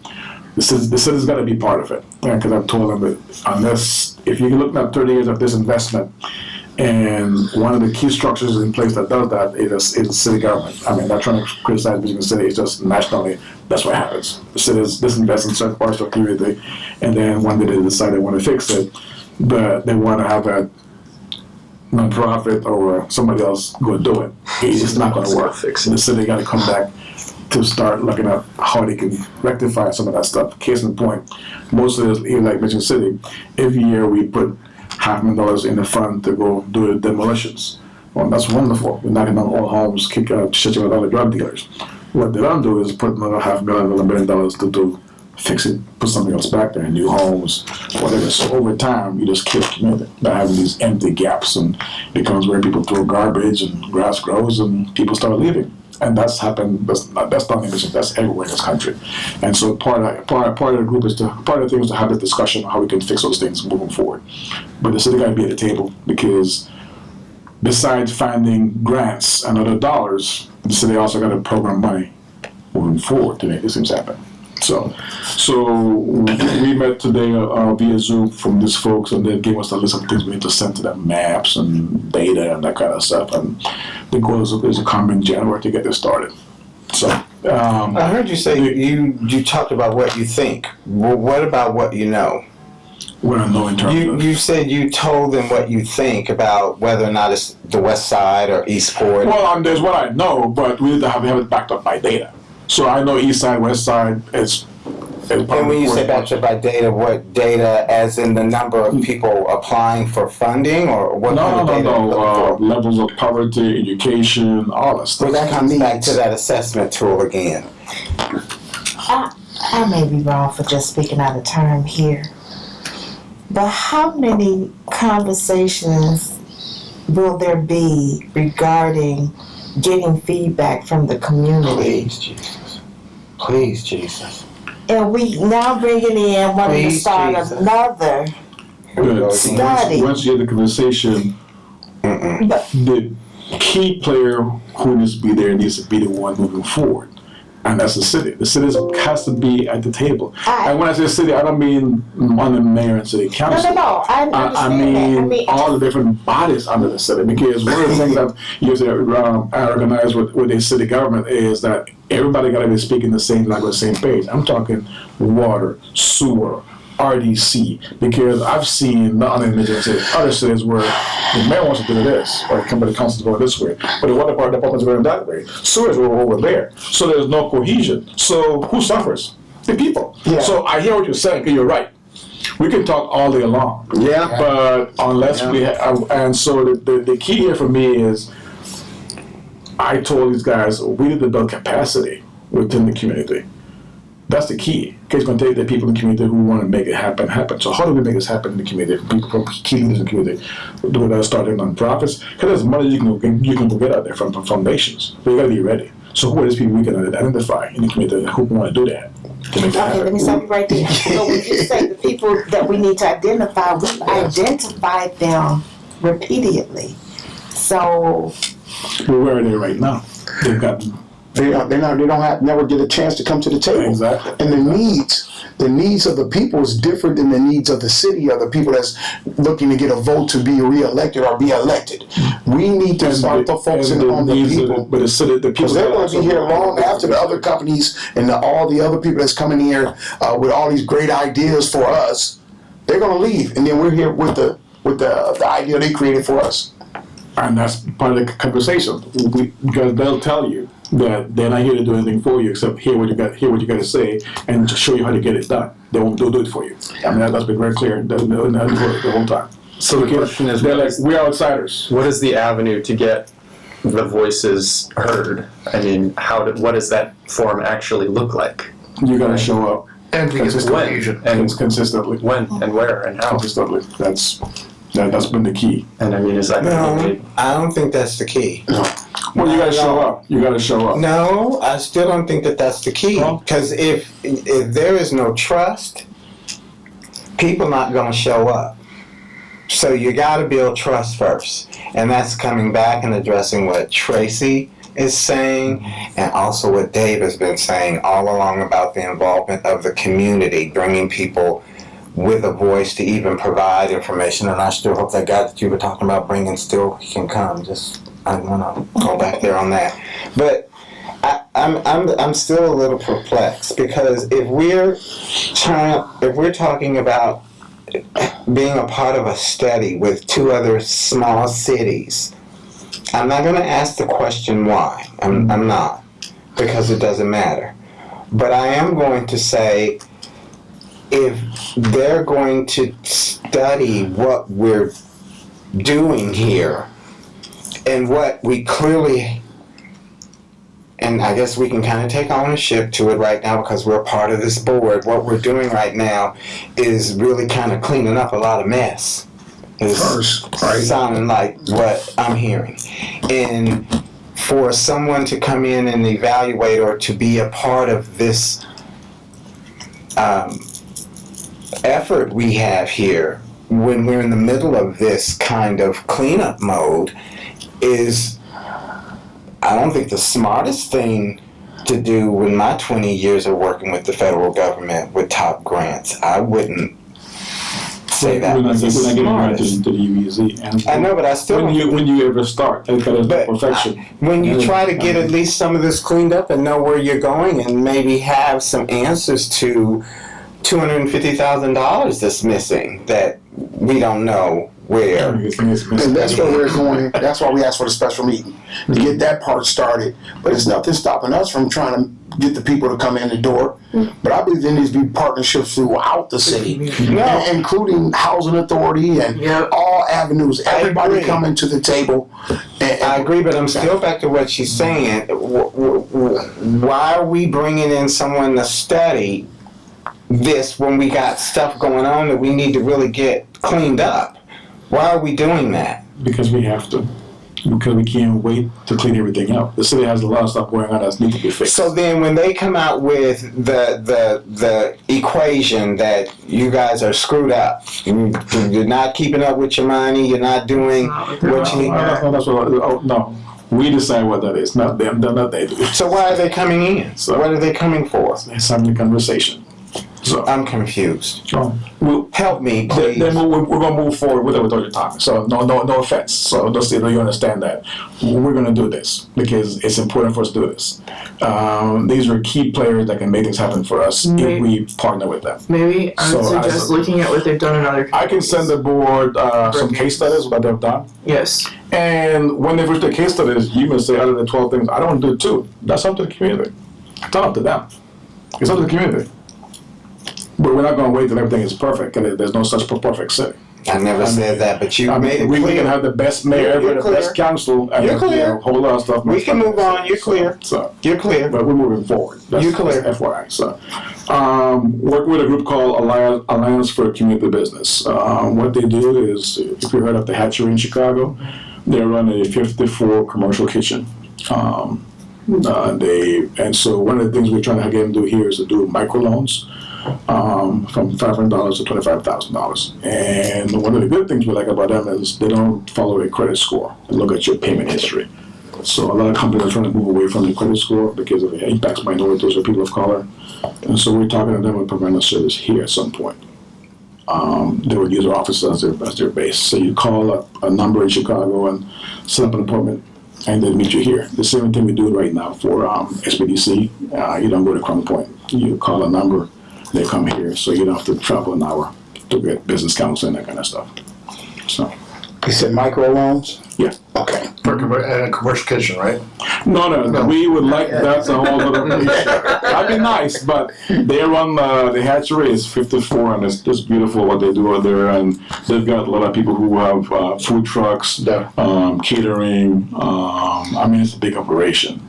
The city's got to be part of it, because I've told them that unless, if you're looking at 30 years of this investment, and one of the key structures in place that does that is city government. I mean, not trying to criticize Michigan City, it's just nationally, that's what happens. The cities disinvest in certain parts of the community, and then one day they decide they want to fix it, but they want to have a nonprofit or somebody else go do it. It's not going to work. The city got to come back to start looking at how they can rectify some of that stuff. Case in point, most of this, even like Michigan City, every year we put $500,000 in the fund to go do the demolitions. Well, that's wonderful. We're knocking down all homes, shit with all the drug dealers. What they don't do is put another $500,000, $1 million to do fix it, put something else back there, new homes, whatever. So over time, you just kill the community by having these empty gaps, and it becomes where people throw garbage and grass grows and people start leaving. And that's happened. That's not in Michigan. That's everywhere in this country. And so part of the group is part of the thing is to have this discussion on how we can fix those things moving forward. But the city got to be at the table, because besides finding grants and other dollars, the city also got to program money moving forward to make these things happen. So we met today via Zoom from these folks, and they gave us a list of things we need to send to them, maps and data and that kind of stuff. And the goal is to come in January to get this started. So I heard you say you talked about what you think. Well, what about what you know? What I know in terms of... You said you told them what you think about whether or not it's the West Side or Eastport. Well, there's what I know, but we need to have it backed up by data. So I know East Side, West Side is and when you say backed up by data, what data, as in the number of people applying for funding, or what kind of data? No. Levels of poverty, education, all that stuff. Well, that comes back to that assessment tool again. I may be wrong for just speaking out of turn here, but how many conversations will there be regarding getting feedback from the community? Please, Jesus. Please, Jesus. And we now bringing in wanting to start another study. Once you have the conversation, the key player who needs to be there needs to be the one moving forward. And that's the city. The city has to be at the table. And when I say city, I don't mean on the mayor and city council. No. I mean all the different bodies under the city. Because one of the things that you have to organize with a city government is that everybody got to be speaking the same language, the same page. I'm talking water, sewer, RDC, because I've seen not only in Michigan City, other cities where the mayor wants to do this, or the council to go this way, but the water department is going that way. Sewers are over there, so there's no cohesion. So who suffers? The people. Yeah. So I hear what you're saying, because you're right. We can talk all day long. Yeah. But unless we have, and so the key here for me is, I told these guys, we need to build capacity within the community. That's the key. It's going to take the people in the community who want to make it happen. So how do we make this happen in the community? People from key leaders in the community, do it starting nonprofits. Because there's money you can go get out there from foundations. But you got to be ready. So who are these people we can identify in the community who want to do that? To make that Okay, let me stop you right there. So when you say the people that we need to identify, we've identified them repeatedly. So Well, where are they right now? They've got They don't never get a chance to come to the table. Exactly. And the needs of the people is different than the needs of the city or the people that's looking to get a vote to be reelected or be elected. We need to start focusing on the people. But the city, the people Because they're going to be here long after the other companies and all the other people that's coming here with all these great ideas for us. They're going to leave, and then we're here with the idea they created for us. And that's part of the conversation. Because they'll tell you that they're not here to do anything for you except hear what you got to say and to show you how to get it done. They won't do it for you. I mean, that's been very clear the whole time. So the question is, they're like, we're outsiders. what is the avenue to get the voices heard? I mean, what does that forum actually look like? You got to show up. And to get this cohesion. And consistently. when and where and how? Consistently. That's been the key. And I mean, is that No, I don't think that's the key. Well, you got to show up. You got to show up. No, I still don't think that that's the key. Because if there is no trust, people not going to show up. So you got to build trust first. And that's coming back and addressing what Tracy is saying and also what Dave has been saying all along about the involvement of the community, bringing people with a voice to even provide information. And I still hope that guy that you were talking about bringing still can come. I want to go back there on that. But I'm still a little perplexed because if we're talking about being a part of a study with two other small cities, I'm not going to ask the question why. I'm not, because it doesn't matter. But I am going to say, if they're going to study what we're doing here and what we clearly, and I guess we can kind of take ownership to it right now because we're part of this board, what we're doing right now is really kind of cleaning up a lot of mess. It's sounding like what I'm hearing. And for someone to come in and evaluate or to be a part of this effort we have here when we're in the middle of this kind of cleanup mode is, I don't think the smartest thing to do in my 20 years of working with the federal government with top grants. I wouldn't say that was the smartest. To the UEZ. I know, but I still when you ever start, that's perfection. When you try to get at least some of this cleaned up and know where you're going and maybe have some answers to $250,000 that's missing that we don't know where. And that's where we're going. That's why we asked for the special meeting to get that part started. But it's nothing stopping us from trying to get the people to come in the door. But I believe there needs to be partnerships throughout the city, including housing authority and all avenues. Everybody coming to the table. I agree, but I'm still back to what she's saying. Why are we bringing in someone to study this when we got stuff going on that we need to really get cleaned up? Why are we doing that? Because we have to. Because we can't wait to clean everything up. The city has a lot of stuff going on that needs to be fixed. So then when they come out with the equation that you guys are screwed up, you're not keeping up with your money, you're not doing what you need. No. We decide what that is, not them, not they do. So why are they coming in? So what are they coming for? Let's have the conversation. So I'm confused. We'll help me, please. Then we're going to move forward with what you're talking. So no offense. So just so you understand that we're going to do this because it's important for us to do this. These are key players that can make things happen for us if we partner with them. Maybe I would suggest looking at what they've done in other countries. I can send the board some case studies what they've done. Yes. And when they reach the case studies, you may say, other than 12 things, I don't do it too. That's up to the community. It's not up to them. It's up to the community. But we're not going to wait till everything is perfect, because there's no such perfect city. I never said that, but you I made mean, it we clear. can have the best mayor, You're the best clear. council, and You're clear. a whole lot of stuff. We can move on. You're clear. So, You're clear. but we're moving forward. That's, You're clear. That's FYI. So, working with a group called Alliance for Community Business. What they do is, if you heard of the Hatchery in Chicago, they run a 54 commercial kitchen. And so one of the things we're trying to get them to do here is to do microloans from $500 to $25,000. And one of the good things we like about them is they don't follow a credit score. They look at your payment history. So a lot of companies are trying to move away from the credit score because it impacts minorities or people of color. And so we're talking to them about providing a service here at some point. They would use our office as their base. So you call a number in Chicago and set up an appointment, and they'll meet you here. The same thing we do right now for SBDC. You don't go to Crown Point. You call a number, they come here, so you don't have to travel an hour to get business counsel and that kind of stuff. So. You said microloans? Yeah. Okay. For a commercial kitchen, right? No, we would like that's a whole other issue. That'd be nice, but they run the hatchery is 54, and it's just beautiful what they do out there, and they've got a lot of people who have food trucks, catering. I mean, it's a big operation.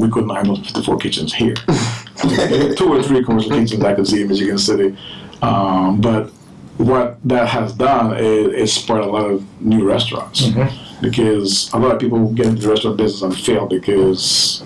We couldn't handle 54 kitchens here. 2 or 3 commercial kitchens I could see in Michigan City, but what that has done is spread a lot of new restaurants. Because a lot of people get into the restaurant business and fail because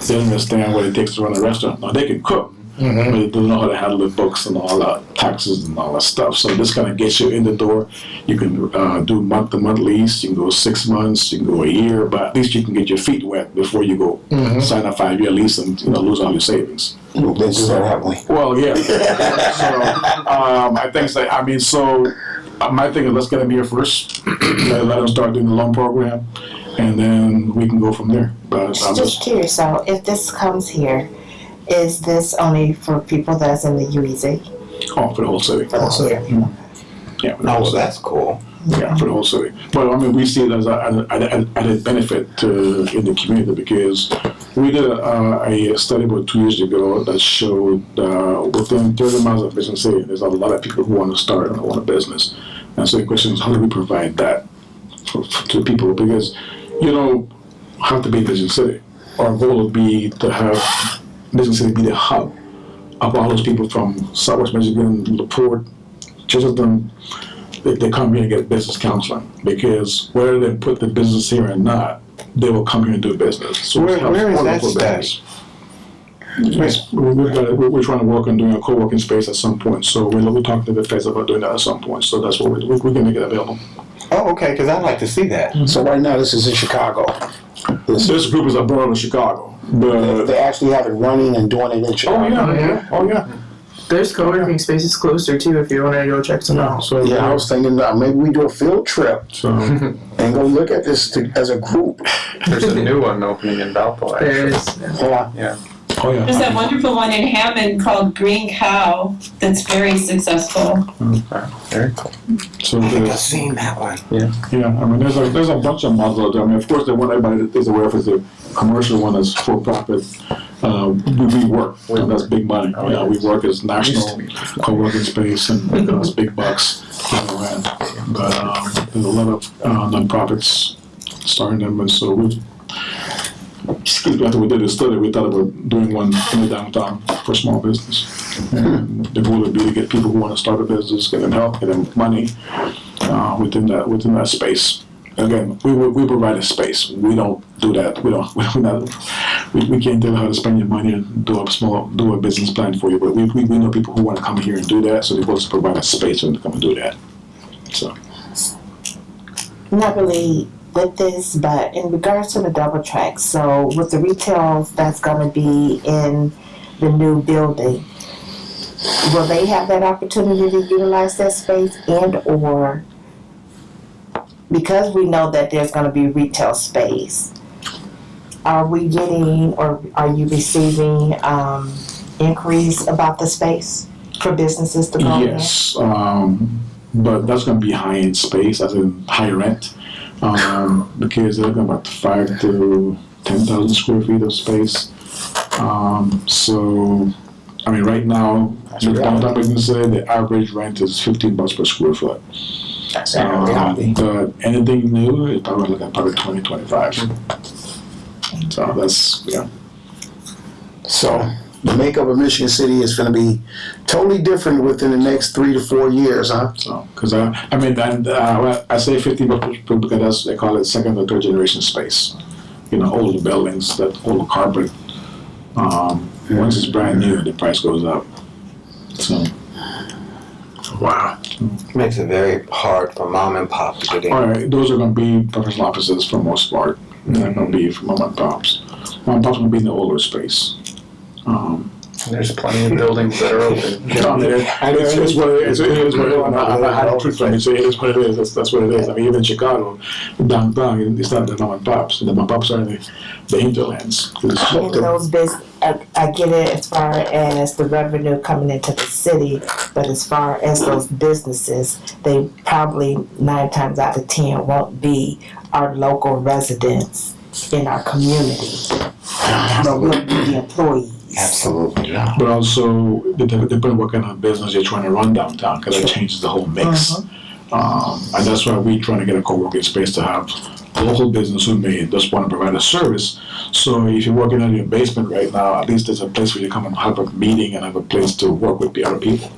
they don't understand what it takes to run a restaurant. Now they can cook, but they don't know how to handle the books and all that, taxes and all that stuff. So this kind of gets you in the door. You can do month-to-month lease. You can go 6 months. You can go a year, but at least you can get your feet wet before you go sign a 5-year lease and lose all your savings. We'll do that, haven't we? Well, yeah. So I think so. I mean, so. My thing is let's get them here first, let them start doing the loan program, and then we can go from there. But I'm Just curious, so if this comes here, is this only for people that's in the UEZ? for the whole city. For the whole city? Yeah, for the whole Oh, city. that's cool. Yeah, for the whole city. But I mean, we see it as an added benefit in the community because we did a study about 2 years ago that showed within 30 miles of Mission City, there's a lot of people who want to start and want a business. And so the question is, how do we provide that to people? Because you don't have to be in Mission City. Our goal would be to have Mission City be the hub of all those people from Southwest Michigan, LaPorte, Chesterton. They come here and get business counseling because whether they put the business here or not, they will come here and do business. So Where is that We're trying to work on doing a co-working space at some point. So we'll talk to the feds about doing that at some point. So that's what we can make it available. Oh, okay, because I'd like to see that. So right now, this is in Chicago. This group is abroad in Chicago. But They actually have it running and doing it in Chicago. Oh yeah. There's co-working spaces closer too if you want to go check some out. So Yeah, I was thinking maybe we do a field trip and go look at this as a group. There's a new one opening in Valpo, There actually. is. Yeah. Oh yeah. There's that wonderful one in Hammond called Green Cow that's very successful. Very cool. So I think I've there's, seen that one. yeah, I mean there's a bunch of models out there. I mean, of course, the one everybody is aware of is the commercial one that's for profit. We work. That's big money. We work as national co-working space and it's big bucks. But there's a lot of nonprofits starting them, and so after we did the study, we thought about doing one in the downtown for small business. And the goal would be to get people who want to start a business, get them help, get them money within that space. Again, we provide a space. We don't do that. We can't tell you how to spend your money and do a business plan for you. But we know people who want to come here and do that. So the goal is to provide a space for them to come and do that. So. Not really with this, but in regards to the double track, so with the retail that's gonna be in the new building, will they have that opportunity to utilize that space or because we know that there's gonna be retail space, are we getting or are you receiving inquiries about the space for businesses to go in? Yes, but that's going to be high-end space, as in high rent, because they're looking about 5,000 to 10,000 square feet of space. So, I mean, right now, in downtown Michigan City, the average rent is $15 per square foot. But anything new, it's probably looking at probably 2025. So that's, yeah. So the makeup of Michigan City is going to be totally different within the next 3 to 4 years, huh? So, because I say 50 because that's, they call it second or third generation space. You know, older buildings, that older carpet. Once it's brand new, the price goes up. So. Wow. Makes it very hard for mom and pop to get in. All right, those are going to be professional offices for the most part. They're not going to be for mom and pops. Mom and pops going to be in the older space. There's plenty of buildings that are open. It's what it is. It is what it is. I don't truth from it. So it is what it is. That's what it is. I mean, even in Chicago, downtown, it's not the mom and pops. The mom and pops are the hinterlands. In those I get it as far as the revenue coming into the city, but as far as those businesses, they probably 9 times out of 10 won't be our local residents in our community. Will be the employees. Absolutely not. But also, depending what kind of business you're trying to run downtown, because that changes the whole mix. And that's why we're trying to get a co-working space to have local business who may just want to provide a service. So if you're working in your basement right now, at least there's a place where you come and have a meeting and have a place to work with the other people.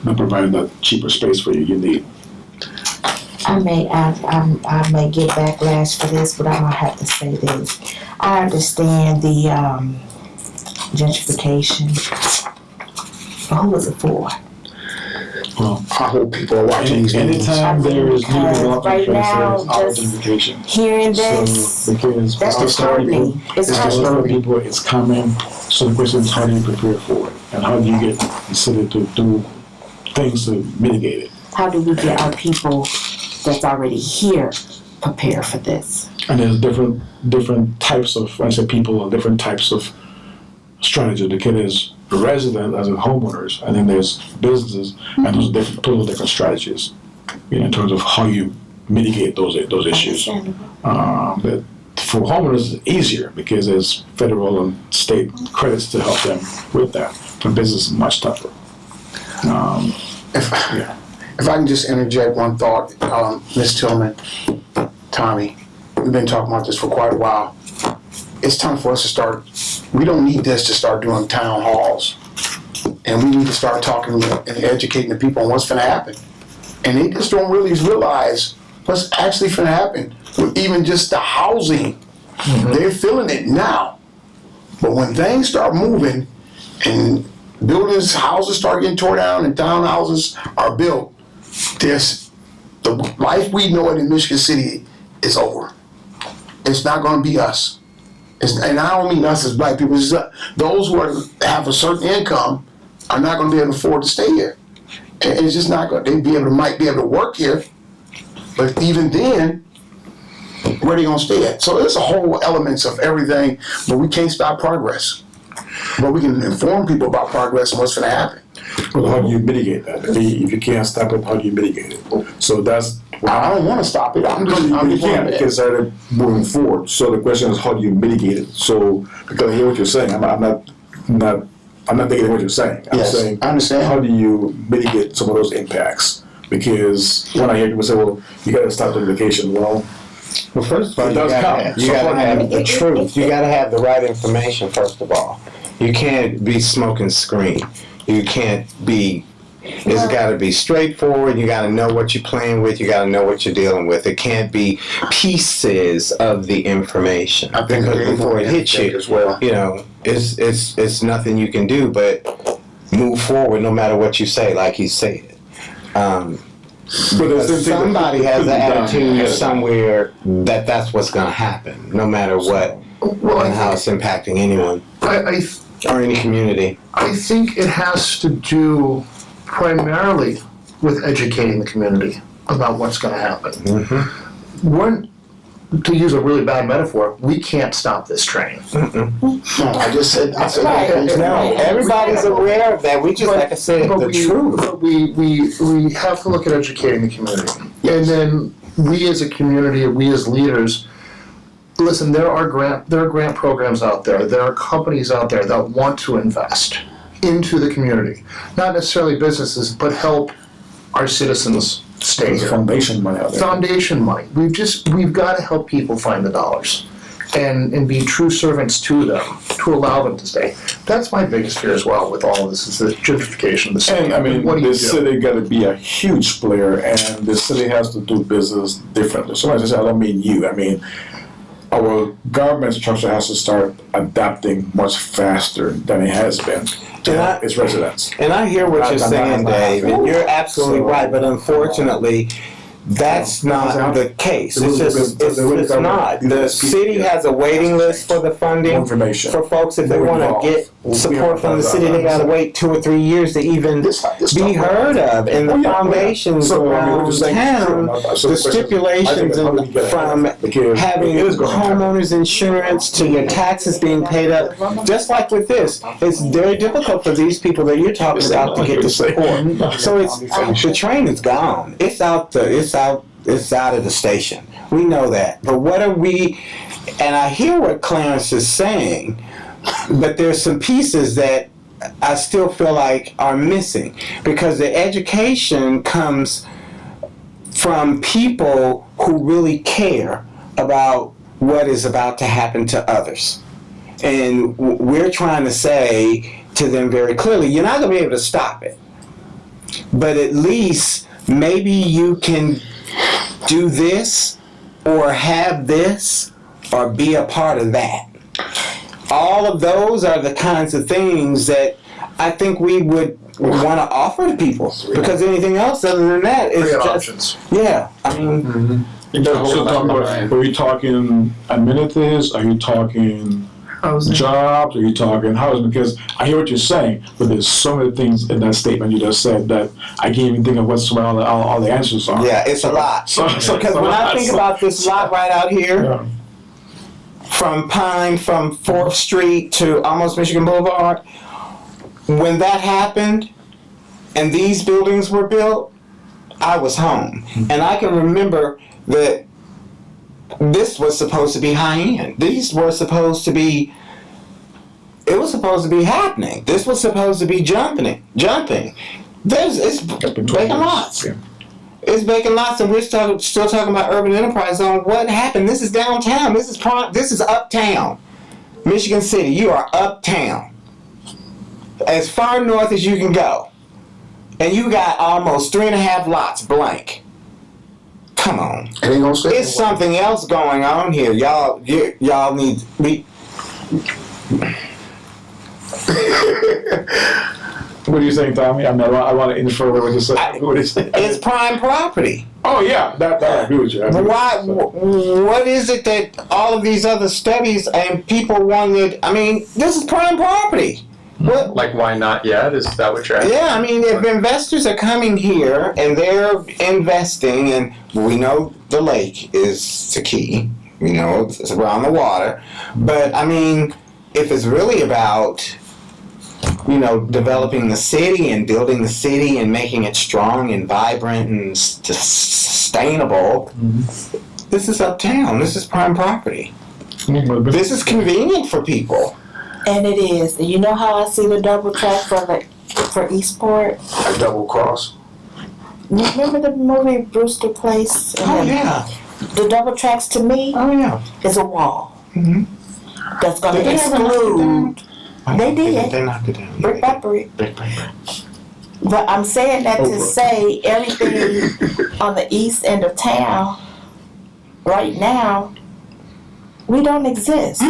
And providing that cheaper space for you need. I may get backlash for this, but I'm gonna have to say this. I understand the gentrification. But who was it for? Well, I hope people are watching these meetings. anytime there is new development, right now, there's always just gentrification. Hearing this, So, because that's it's disturbing. It's It's disturbing disturbing. people, it's coming, so the question is how do you prepare for it? And how do you get the city to do things to mitigate it? How do we get our people that's already here prepared for this? And there's different types of, when I say people, different types of strategies. Because there's residents as in homeowners, and then there's businesses, and those are totally different strategies, you know, in terms of how you mitigate those issues. But for homeowners, it's easier because there's federal and state credits to help them with that. For business, it's much tougher. If I can just interject one thought, Ms. Tillman, Tommy, we've been talking about this for quite a while. It's time for us to start, we don't need this to start doing town halls. And we need to start talking and educating the people on what's gonna happen. And they just don't really realize what's actually gonna happen with even just the housing. They're feeling it now. But when things start moving and buildings, houses start getting torn down and townhouses are built, the life we know it in Michigan City is over. It's not gonna be us. And I don't mean us as black people, it's those who have a certain income are not gonna be able to afford to stay here. And it's just not gonna, might be able to work here, but even then, where they gonna stay at? So there's a whole elements of everything, but we can't stop progress. But we can inform people about progress and what's gonna happen. Well, how do you mitigate that? If you can't stop it, how do you mitigate it? So that's. I don't wanna stop it, I'm just. You can't because they're moving forward. So the question is, how do you mitigate it? So, because I hear what you're saying, I'm not thinking what you're saying. I'm Yes, saying, I understand. how do you mitigate some of those impacts? Because when I hear people say, well, you gotta stop the vacation, well, First of all, it does count. you gotta have the truth. You gotta have the right information, first of all. You can't be smoke and screen. You can't be, it's gotta be straightforward. You gotta know what you're playing with. You gotta know what you're dealing with. It can't be pieces of the information. I think because before it hits you, as well. you know, it's nothing you can do but move forward no matter what you say, like he said. But Somebody has the attitude somewhere that that's what's going to happen, no matter what and how it's impacting anyone or any community. I think it has to do primarily with educating the community about what's going to happen. We're, to use a really bad metaphor, we can't stop this train. No, I said No, everybody's aware of that. We just, like I said, the truth. But we have to look at educating the community. And then we as a community, we as leaders, listen, there are grant programs out there, there are companies out there that want to invest into the community. Not necessarily businesses, but help our citizens stay There's here. foundation money out there. Foundation money. We've got to help people find the dollars and be true servants to them, to allow them to stay. That's my biggest fear as well with all of this, is the gentrification of the city. And I mean, what do you the do? city got to be a huge player, and the city has to do business differently. So, as I said, I don't mean you. I mean, our government structure has to start adapting much faster than it has been to its residents. And I hear what you're saying, Dave, and you're absolutely So- right, but unfortunately, that's not the case. It's just, it's not. The city has a waiting list for the funding Information. for folks. If they want to get support from the city, they gotta wait 2 or 3 years to even be heard of. And the foundations around town, the stipulations from having homeowners insurance to your taxes being paid up, just like with this, it's very difficult for these people that you're talking about to get the support. So it's, the train is gone. It's out of the station. We know that. But what are we, and I hear what Clarence is saying, but there's some pieces that I still feel like are missing, because the education comes from people who really care about what is about to happen to others. And we're trying to say to them very clearly, you're not going to be able to stop it. But at least maybe you can do this or have this or be a part of that. All of those are the kinds of things that I think we would want to offer to people, because anything else other than that is Create just options. yeah. I mean, Are you talking amenities? Are you talking jobs? Are you talking housing? Because I hear what you're saying, but there's so many things in that statement you just said that I can't even think of what all the answers are. yeah, it's a lot. Because when I think about this lot right out here, Yeah. from 4th Street to almost Michigan Boulevard, when that happened and these buildings were built, I was home. And I can remember that this was supposed to be high end. These were supposed to be, it was supposed to be happening. This was supposed to be jumping. It's vacant lots. Yeah. It's vacant lots, and we're still talking about urban enterprise zone. What happened? This is downtown. This is uptown. Michigan City, you are uptown. As far north as you can go. And you got almost 3.5 lots blank. Come on. It ain't gonna stay. It's something else going on here. Y'all need What are you saying, Tommy? I mean, I want to infer what you said. What is it? it's prime property. Oh yeah, that I agree with you. What is it that all of these other studies and people wanted? I mean, this is prime property. What? Like, why not yet? Is that what you're asking? Yeah, I mean, if investors are coming here and they're investing, and we know the lake is the key, you know, it's around the water, but I mean, if it's really about, you know, developing the city and building the city and making it strong and vibrant and sustainable, this is uptown. This is prime property. This is convenient for people. And it is. You know how I see the double track for Eastport? A double cross. Remember the movie Brewster Place? And Oh yeah. The double tracks to me Oh yeah. is a wall. Mhm. That's going Did to they ever knock it exclude. They did. They knocked it down. Brick by brick. Brick by brick. But I'm saying that to say everything on the east end of town right now, we don't exist.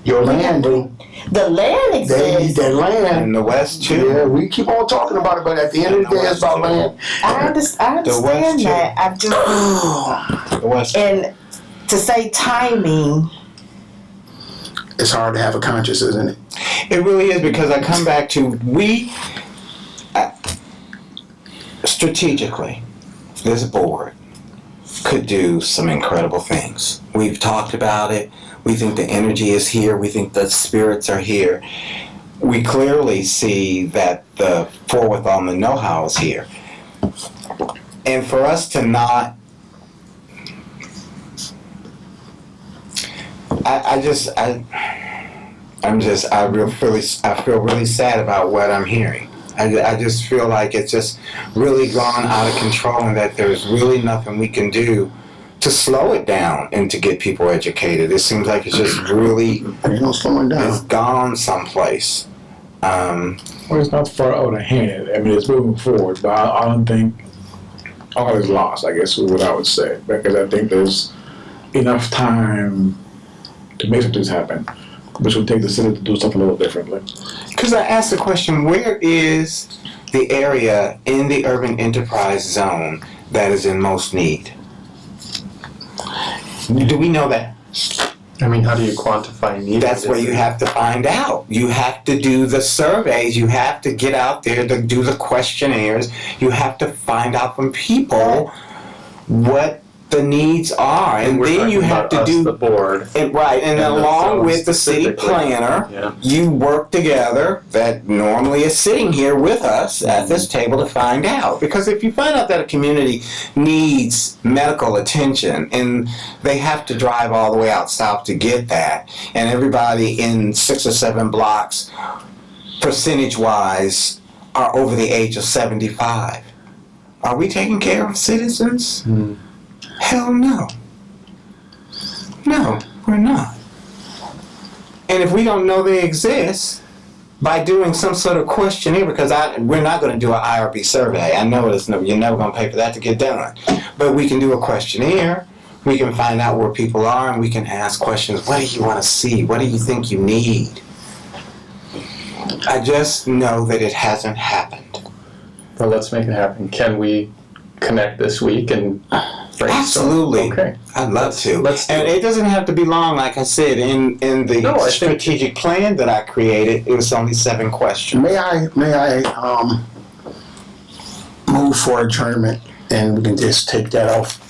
Your land, dude. The land They need exists. that land. In the west too. Yeah, we keep on talking about it, but at the end of the day, it's about land. I understand West, that. I just The west. and to say timing. It's hard to have a conscience, isn't it? It really is, because I come back to strategically, this board could do some incredible things. We've talked about it. We think the energy is here. We think the spirits are here. We clearly see that the forward on the know-how is here. And for us to not, I feel really sad about what I'm hearing. I just feel like it's just really gone out of control and that there's really nothing we can do to slow it down and to get people educated. It seems like it's just really, There's no slowing it's down. gone someplace. Well, it's not far out of hand. I mean, it's moving forward, but I don't think all is lost, I guess is what I would say. Because I think there's enough time to make some things happen, which would take the city to do something a little differently. Because I asked the question, where is the area in the urban enterprise zone that is in most need? Do we know that? I mean, how do you quantify need? That's where you have to find out. You have to do the surveys. You have to get out there to do the questionnaires. You have to find out from people what the needs are, and we're then you talking have about to us, do the board. right. And and the along zone with the city specifically. planner, Yeah. you work together. That normally is sitting here with us at this table to find out. Because if you find out that a community needs medical attention and they have to drive all the way out south to get that, and everybody in 6 or 7 blocks, percentage-wise, are over the age of 75, are we taking care of citizens? Hell no. No, we're not. And if we don't know they exist, by doing some sort of questionnaire, because we're not going to do an IRB survey. I know you're never going to pay for that to get done. But we can do a questionnaire. We can find out where people are, and we can ask questions. What do you want to see? What do you think you need? I just know that it hasn't happened. Well, let's make it happen. Can we connect this week and brainstorm? Absolutely. Okay. I'd love to. Let's do And it doesn't have to be long, like I said, in the No, I think- strategic plan that I created, it was only 7 questions. May I move for adjournment and we can just take that off?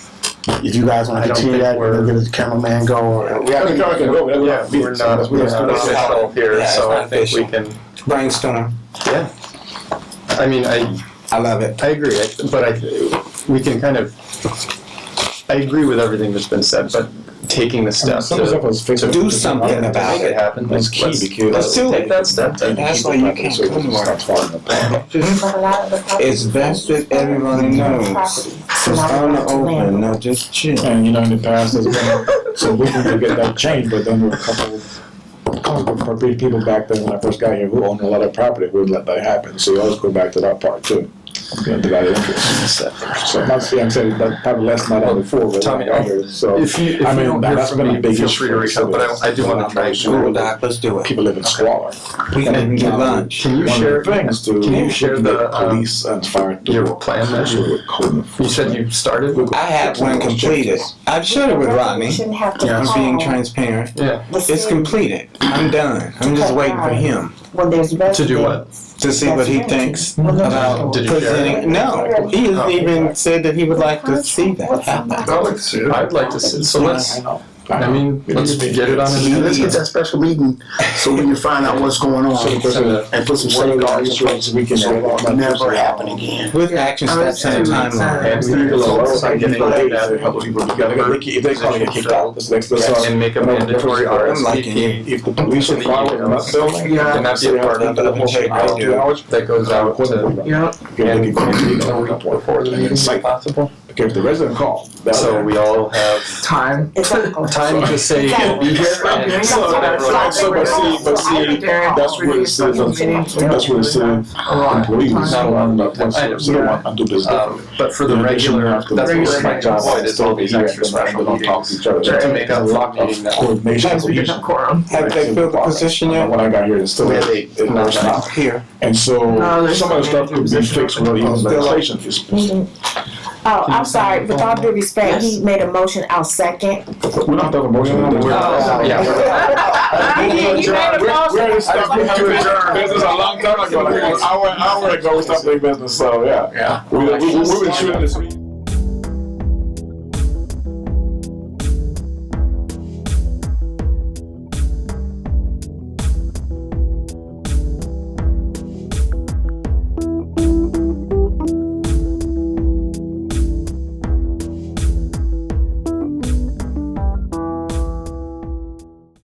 If you guys want I to don't continue think that, we're- we're gonna get the cameraman go or. Yeah, we're Yeah, we're not official here, Yeah, so it's I not think we official. can, Brainstorm. yeah. I mean, I love it. I agree, but we can kind of, I agree with everything that's been said, but taking the step Some of the stuff to was fixed. do something to about make it it. happen. That's key because- let's do take it. that step then. That's why you can't come to work. It's best that everybody knows. It's on the open, no, just chill. And in the past, there's been some looking to get that changed, but then there were a couple people back then when I first got here who owned a lot of property who would let that happen. So you always go back to that part too. Divided interest. So I'm not saying that probably less than I had before, but Tommy, I heard. So If you don't hear that's from been a me, big feel issue free to reach out, but I do want to try Cool, Doc, let's do it. People live in squalor. We can even get lunch. Can you One share, of the things to can you share the, police and fire your plan then? You said you started? I had one completed. I've shared it with Rodney. Shouldn't have to I'm being call transparent. Yeah. the It's city completed. I'm done. I'm just waiting for him when there's residents. To do what? to see what he thinks about Did you share presenting. it? No, he has even said that he would like to see that happen. I'd like to see it. I'd like to see, so let's, know. I mean, let's get it on an Let's get agenda. that special meeting so we can find out what's going on and put some One of the safeguards in issues place we can so it will never happen again. With action steps and a timeline. And we need to focus on getting that public If they call you kicked out, and make a mandatory RSVP If the police are following in that building, and not be a part of the whole that goes out to, And a week before the meeting if possible. Because if the resident call. So we all have Time. time to say, be here and So, but see, that's where the citizens, that's where the city employees want to do business. but for the regular, that's what my job is always extra special meetings to make up for the meeting that. Coordination. Have they filled the position yet? When I got here, it's still, it's not. Here. And so, No, there's some of the stuff could be fixed with even legislation. Oh, I'm sorry, with all due respect, he made a motion, I'll second. We don't have to have a motion. Yeah. You made a motion. We already stopped doing business a long time ago, like an hour ago, we stopped doing business, so yeah. We've been shooting this week.